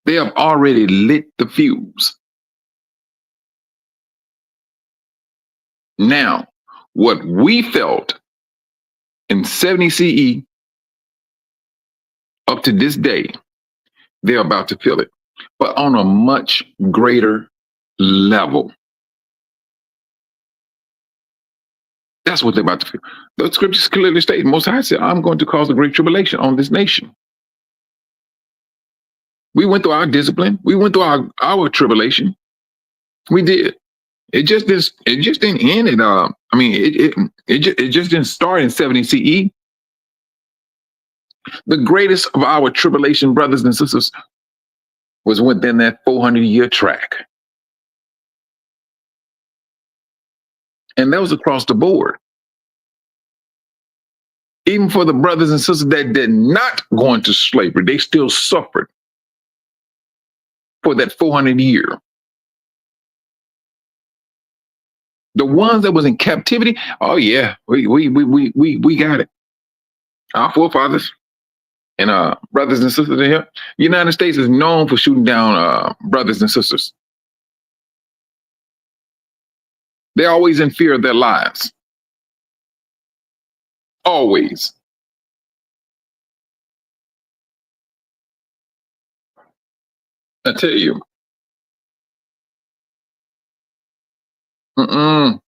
They have already lit the fuse. Now, what we felt in 70 CE up to this day, they're about to feel it, but on a much greater level. That's what they're about to feel. The scriptures clearly state, Most High said, I'm going to cause a great tribulation on this nation. We went through our discipline. We went through our tribulation. We did. It just didn't end at, it just didn't start in 70 CE. The greatest of our tribulation, brothers and sisters, was within that 400-year track. And that was across the board. Even for the brothers and sisters that did not go into slavery, they still suffered. for that 400 year. The ones that was in captivity, oh yeah, we got it. Our forefathers and brothers and sisters in here. United States is known for shooting down brothers and sisters. They're always in fear of their lives. Always. I tell you. Mm-mm.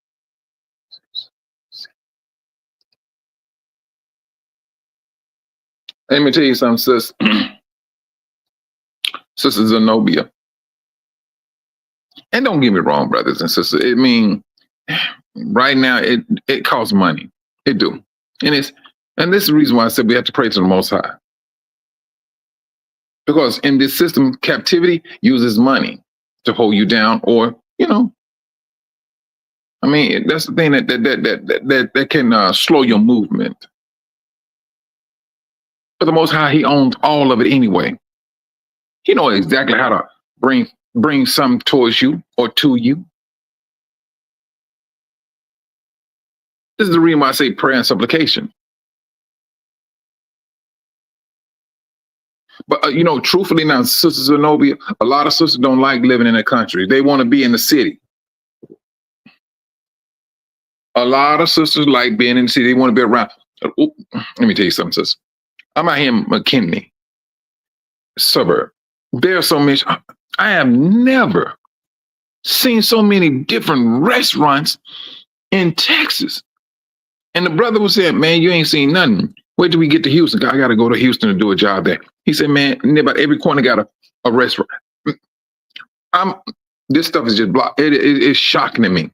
Let me tell you something, sis. Sister Zenobia. And don't get me wrong, brothers and sisters. I mean, right now it costs money. It do. And this is the reason why I said we have to pray to the Most High. Because in this system, captivity uses money to hold you down, or I mean, that's the thing that can slow your movement. But the Most High, He owns all of it anyway. He knows exactly how to bring something towards you or to you. This is the reason why I say prayer and supplication. But truthfully now, Sister Zenobia, a lot of sisters don't like living in the country. They want to be in the city. A lot of sisters like being in the city. They want to be around. Let me tell you something, sis. I'm out here in McKinney, suburb. There are so many. I have never seen so many different restaurants in Texas. And the brother was saying, man, you ain't seen nothing. Wait till we get to Houston. I got to go to Houston to do a job there. He said, man, about every corner got a restaurant. This stuff is just blocked. It's shocking to me.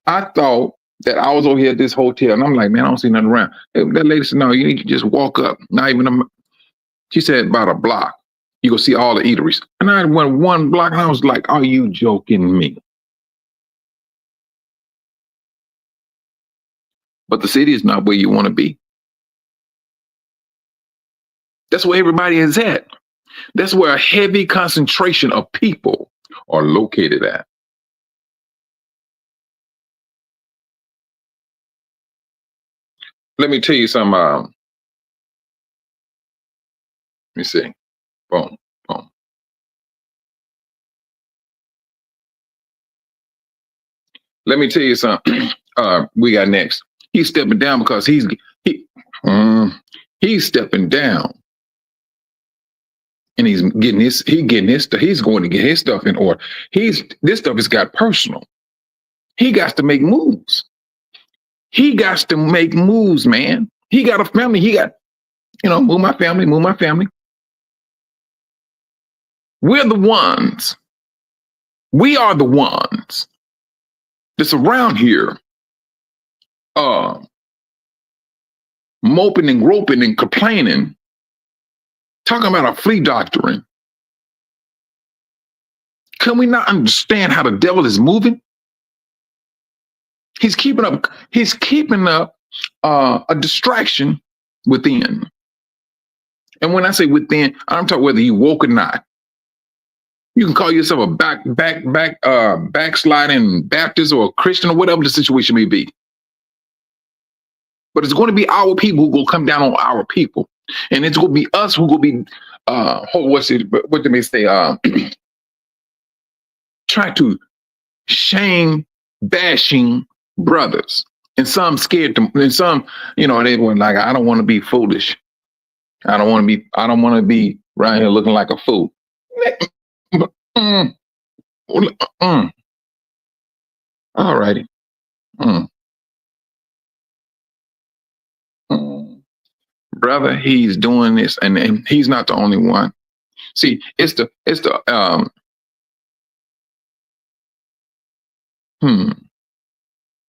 I thought that I was over here at this hotel, and I'm like, man, I don't see nothing around. That lady said, no, you need to just walk up. Not even she said about a block. You go see all the eateries. And I went one block, and I was like, are you joking me? But the city is not where you want to be. That's where everybody is at. That's where a heavy concentration of people are located at. Let me tell you something. Let me see. Boom, boom. Let me tell you something. We got next. He's stepping down because he's stepping down, and he's going to get his stuff in order. This stuff has got personal. He got to make moves. He got to make moves, man. He got a family. He got, move my family. We're the ones. We are the ones that's around here moping and groping and complaining, talking about a flea doctrine. Can we not understand how the devil is moving? He's keeping up a distraction within. And when I say within, I'm talking whether you woke or not. You can call yourself a backsliding Baptist or a Christian or whatever the situation may be. But it's going to be our people who will come down on our people. And it's going to be us who will be, what do they say? Try to shame, bashing brothers. And some scared them. And some, they were like, I don't want to be foolish. I don't want to be right here looking like a fool. All righty. Brother, he's doing this, and he's not the only one. See, it's the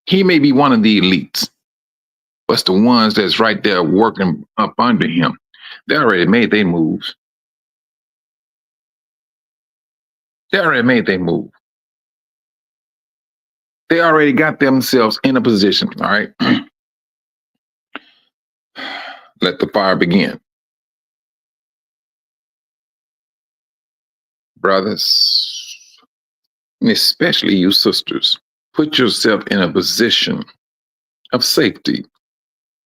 he may be one of the elites, but it's the ones that's right there working up under him. They already made their moves. They already got themselves in a position. All right. Let the fire begin. brothers, and especially you sisters, put yourself in a position of safety.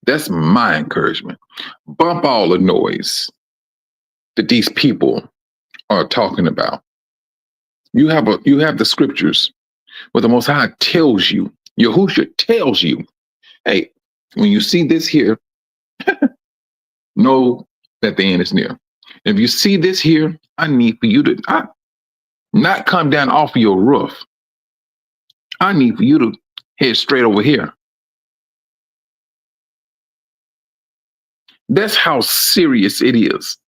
That's my encouragement. Bump all the noise that these people are talking about. You have the scriptures where the Most High tells you, Yahushua tells you, hey, when you see this here, know that the end is near. If you see this here, I need for you to not come down off of your roof. I need for you to head straight over here. That's how serious it is.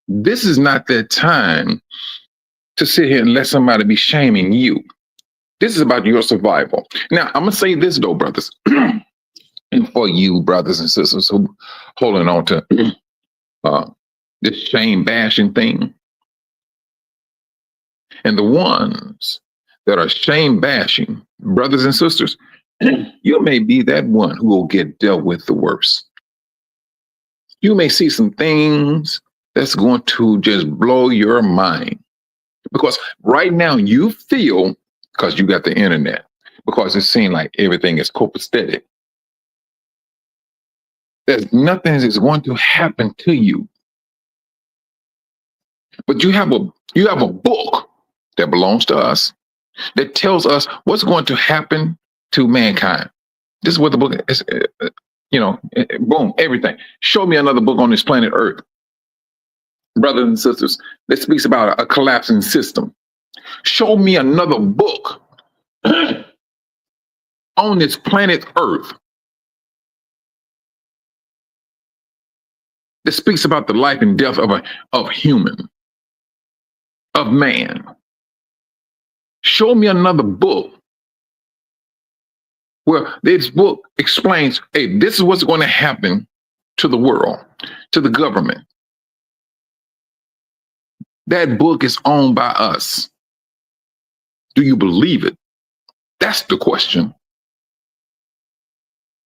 This is not that time to sit here and let somebody be shaming you. This is about your survival. Now, I'm going to say this, though, brothers, and for you, brothers and sisters who holding on to this shame bashing thing, and the ones that are shame bashing, brothers and sisters, you may be that one who will get dealt with the worst. You may see some things that's going to just blow your mind. Because right now you feel, because you got the internet, because it seems like everything is copacetic, there's nothing that's going to happen to you. But you have a book that belongs to us that tells us what's going to happen to mankind. This is what the book is, boom, everything. Show me another book on this planet Earth, brothers and sisters, that speaks about a collapsing system. Show me another book on this planet Earth that speaks about the life and death of human, of man. Show me another book where this book explains, hey, this is what's going to happen to the world, to the government. That book is owned by us. Do you believe it? That's the question.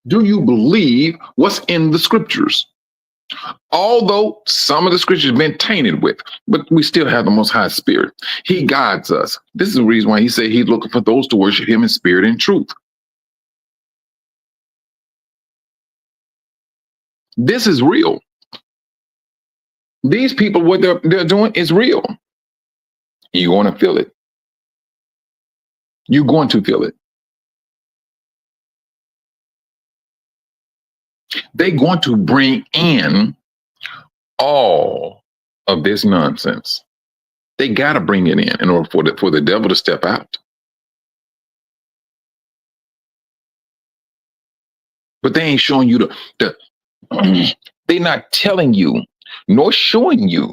Do you believe what's in the scriptures? Although some of the scriptures have been tainted with, but we still have the Most High Spirit. He guides us. This is the reason why he said he's looking for those to worship him in spirit and truth. This is real. These people, what they're doing is real. You're going to feel it. You're going to feel it. They're going to bring in all of this nonsense. They got to bring it in order for the devil to step out. But they ain't showing you they're not telling you nor showing you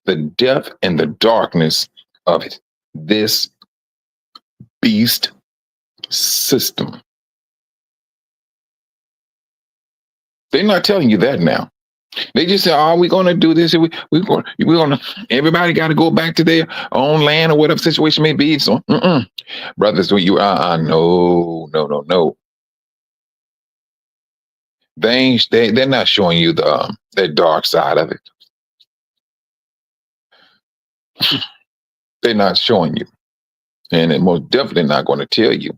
the depth and the darkness of this beast system. They're not telling you that now. They just say, "Oh, we're going to do this. We're going to. Everybody got to go back to their own land or whatever situation may be." So, brothers, no. They're not showing you the dark side of it. They're not showing you, and they're most definitely not going to tell you.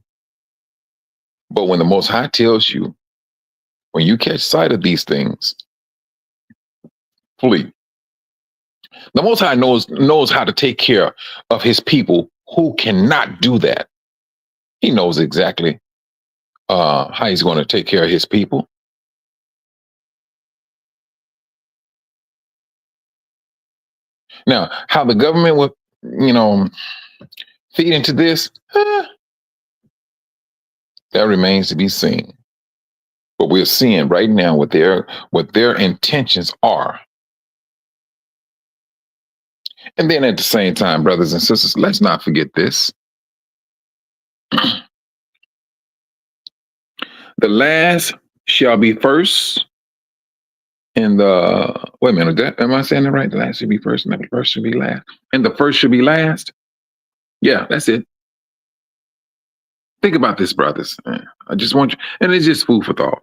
But when the Most High tells you, when you catch sight of these things, flee. The Most High knows how to take care of his people who cannot do that. He knows exactly how he's going to take care of his people. Now, how the government will, feed into this, that remains to be seen. But we're seeing right now what their intentions are. And then at the same time, brothers and sisters, let's not forget this. The last shall be first, and wait a minute, am I saying it right? The last should be first, and the first should be last, and the first should be last. Yeah, that's it. Think about this, brothers. I just want you, and it's just food for thought.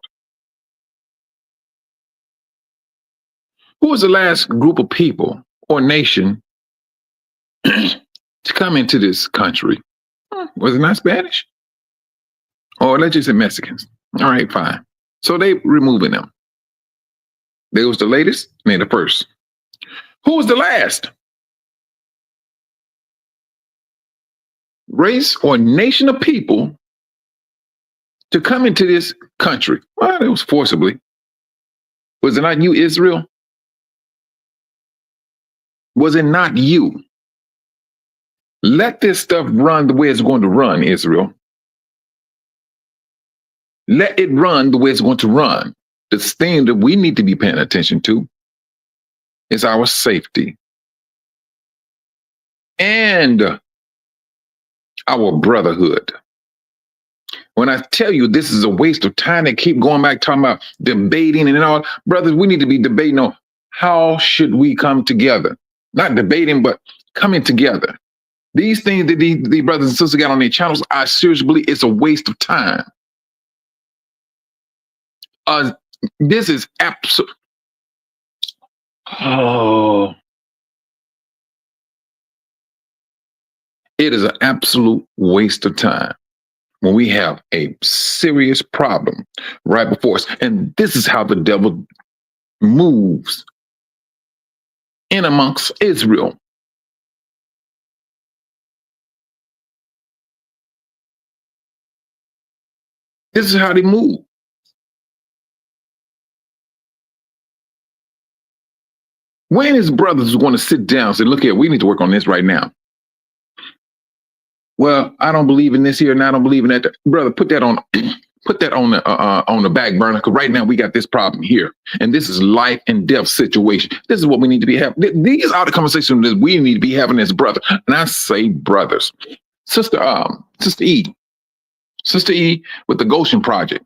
Who was the last group of people or nation to come into this country? Was it not Spanish? Or let's just say Mexicans. All right, fine. So they removing them. They was the latest, made the first. Who was the last race or nation of people to come into this country? Well, it was forcibly. Was it not you, Israel? Was it not you? Let this stuff run the way it's going to run, Israel. Let it run the way it's going to run. The thing that we need to be paying attention to is our safety and our brotherhood. When I tell you this is a waste of time, they keep going back talking about debating and all. Brothers, we need to be debating on how should we come together. Not debating, but coming together. These things that these brothers and sisters got on their channels, I seriously believe it's a waste of time. This is absolute. Oh, it is an absolute waste of time when we have a serious problem right before us. And this is how the devil moves in amongst Israel. This is how they move. When his brothers want to sit down and say, look here, we need to work on this right now. Well, I don't believe in this here and I don't believe in that. Brother, put that on the back burner, because right now we got this problem here. And this is life and death situation. This is what we need to be having. These are the conversations that we need to be having as brothers. And I say brothers. Sister E with the Goshen Project.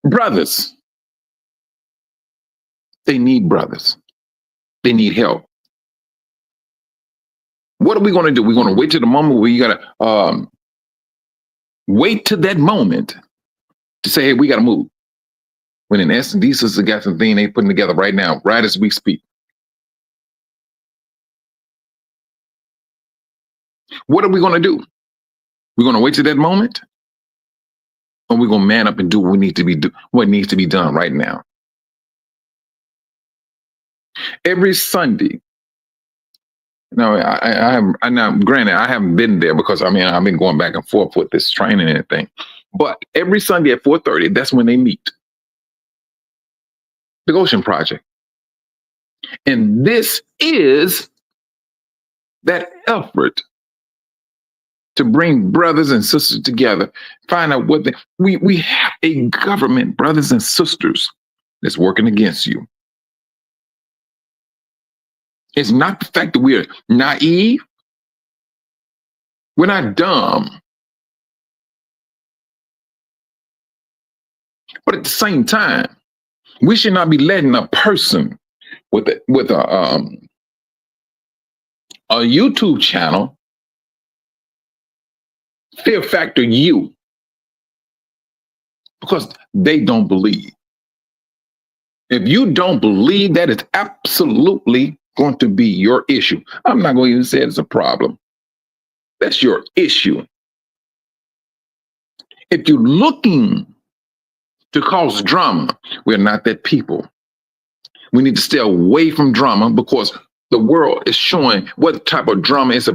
Brothers. They need brothers. They need help. What are we going to do? We're going to wait to the moment where you got to wait to that moment to say, hey, we got to move. When in essence, these sisters got something they putting together right now, right as we speak. What are we going to do? We're going to wait to that moment, or we're going to man up and do what needs to be done right now. Every Sunday. No, granted, I haven't been there because I've been going back and forth with this training and everything. But every Sunday at 4:30, that's when they meet. The Goshen Project. And this is that effort to bring brothers and sisters together, find out what we have a government, brothers and sisters, that's working against you. It's not the fact that we're naive. We're not dumb. But at the same time, we should not be letting a person with a YouTube channel fear factor you because they don't believe. If you don't believe, that is absolutely going to be your issue. I'm not going to even say it's a problem. That's your issue. If you're looking to cause drama, we're not that people. We need to stay away from drama because the world is showing what type of drama is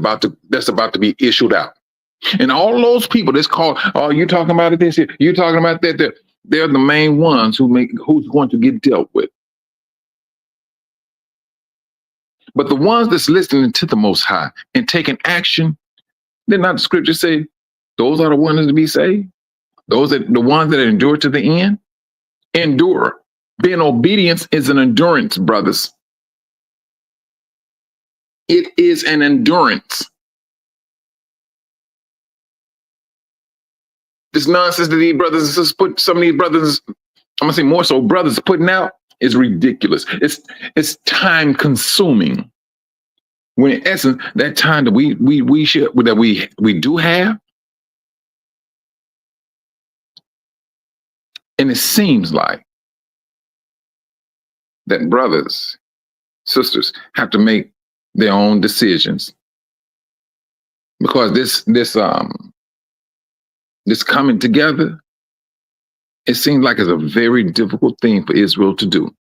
that's about to be issued out. And all those people that's called, oh, you're talking about it this year, you're talking about that, they're the main ones who's going to get dealt with. But the ones that's listening to the Most High and taking action, they're not the scriptures say, those are the ones to be saved. Those are the ones that endure to the end. Endure. Being obedience is an endurance, brothers. It is an endurance. This nonsense that these brothers and sisters put, some of these brothers, I'm gonna say more so brothers putting out, is ridiculous. It's time consuming. When in essence, that time that we do have, and it seems like that brothers, sisters have to make their own decisions, because this coming together, it seems like it's a very difficult thing for Israel to do.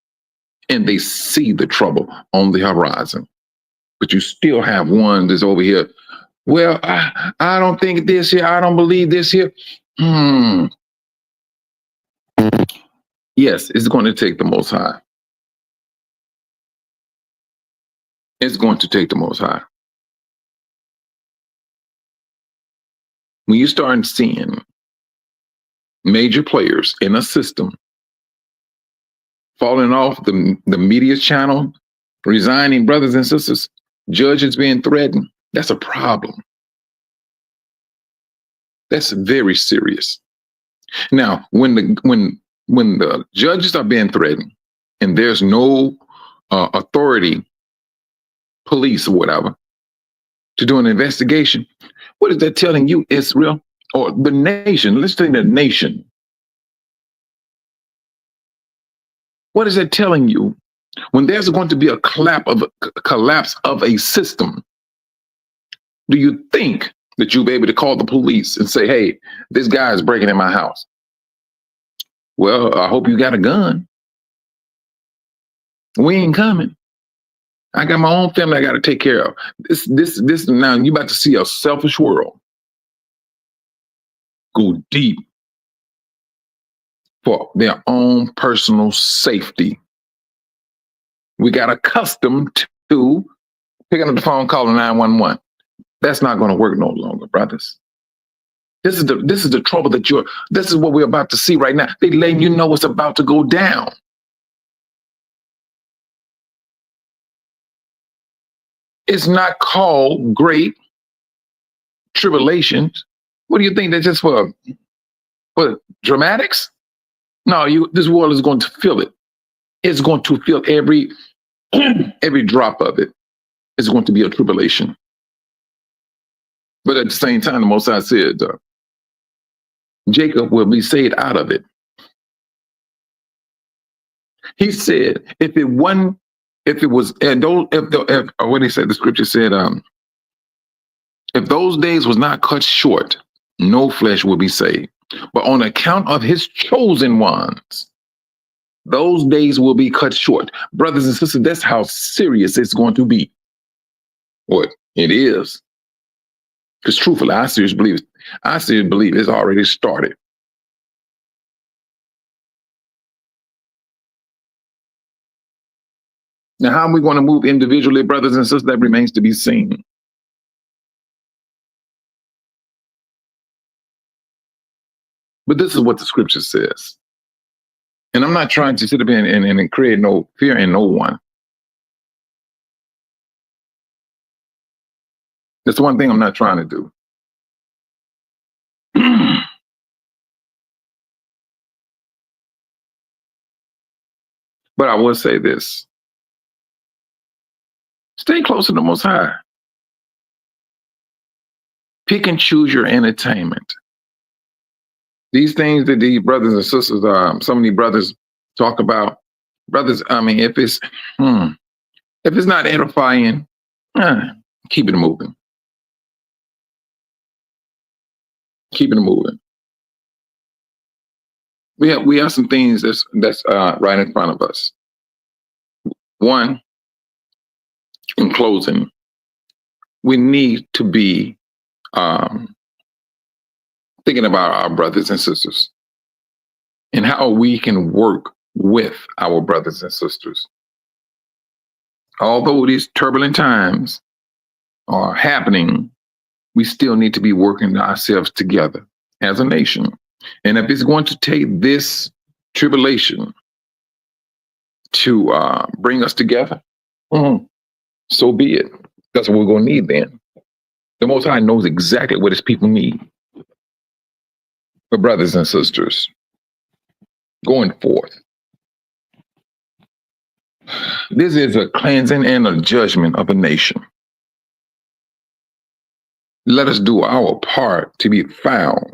And they see the trouble on the horizon. But you still have one that's over here. Well, I don't think this here. I don't believe this here. Yes, it's going to take the Most High. It's going to take the Most High. When you start seeing major players in a system falling off the media channel, resigning, brothers and sisters, judges being threatened, that's a problem. That's very serious. Now, when the judges are being threatened and there's no authority, police or whatever, to do an investigation, what is that telling you, Israel, or the nation? Let's say the nation. What is that telling you when there's going to be a collapse of a system? Do you think that you'll be able to call the police and say, hey, this guy is breaking in my house? Well, I hope you got a gun. We ain't coming. I got my own family I got to take care of. This now you're about to see a selfish world go deep for their own personal safety. We got accustomed to picking up the phone, calling 911. That's not going to work no longer, brothers. This is the trouble this is what we're about to see right now. They letting you know what's about to go down. It's not called great tribulations. What do you think? That's just for dramatics? No, this world is going to feel it. It's going to feel every drop of it. It's going to be a tribulation. But at the same time, the Most High said, Jacob will be saved out of it. He said, what he said, the scripture said, if those days was not cut short, no flesh will be saved. But on account of his chosen ones, those days will be cut short. Brothers and sisters, that's how serious it's going to be. What it is. Because truthfully, I seriously believe it's already started. Now, how are we going to move individually, brothers and sisters? That remains to be seen. But this is what the scripture says. And I'm not trying to sit up here and create no fear in no one. That's the one thing I'm not trying to do. But I will say this. Stay close to the Most High. Pick and choose your entertainment. These things that these brothers and sisters, so many brothers talk about, brothers, I mean, if it's not edifying, keep it moving. Keep it moving. We have some things that's right in front of us. One, in closing, we need to be thinking about our brothers and sisters and how we can work with our brothers and sisters. Although these turbulent times are happening, we still need to be working ourselves together as a nation. And if it's going to take this tribulation to bring us together, so be it. That's what we're going to need then. The Most High knows exactly what his people need. But brothers and sisters, going forth, this is a cleansing and a judgment of a nation. Let us do our part to be found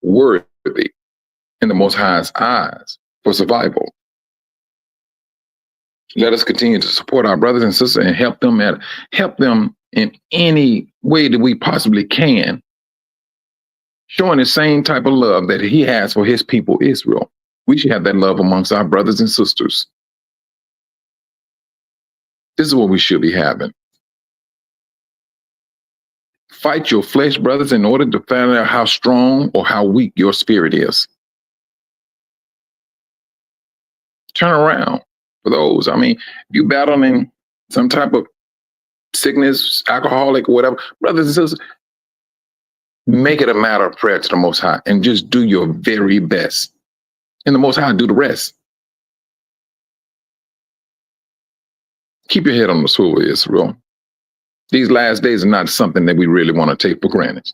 worthy in the Most High's eyes for survival. Let us continue to support our brothers and sisters and help them in any way that we possibly can, showing the same type of love that he has for his people, Israel. We should have that love amongst our brothers and sisters. This is what we should be having. Fight your flesh, brothers, in order to find out how strong or how weak your spirit is. Turn around for those. I mean, if you battling some type of sickness, alcoholic, whatever, brothers and sisters, make it a matter of prayer to the Most High and just do your very best. And the Most High do the rest. Keep your head on the swivel, Israel. These last days are not something that we really want to take for granted.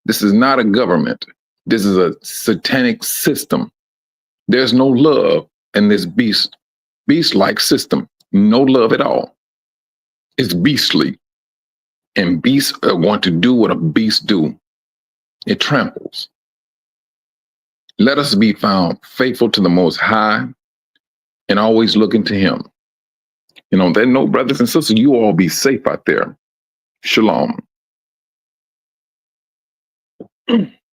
This is not a government. This is a satanic system. There's no love in this beast-like system. No love at all. It's beastly. And beasts want to do what a beast do. It tramples. Let us be found faithful to the Most High and always looking to him. You know, that note, brothers and sisters, you all be safe out there. Shalom.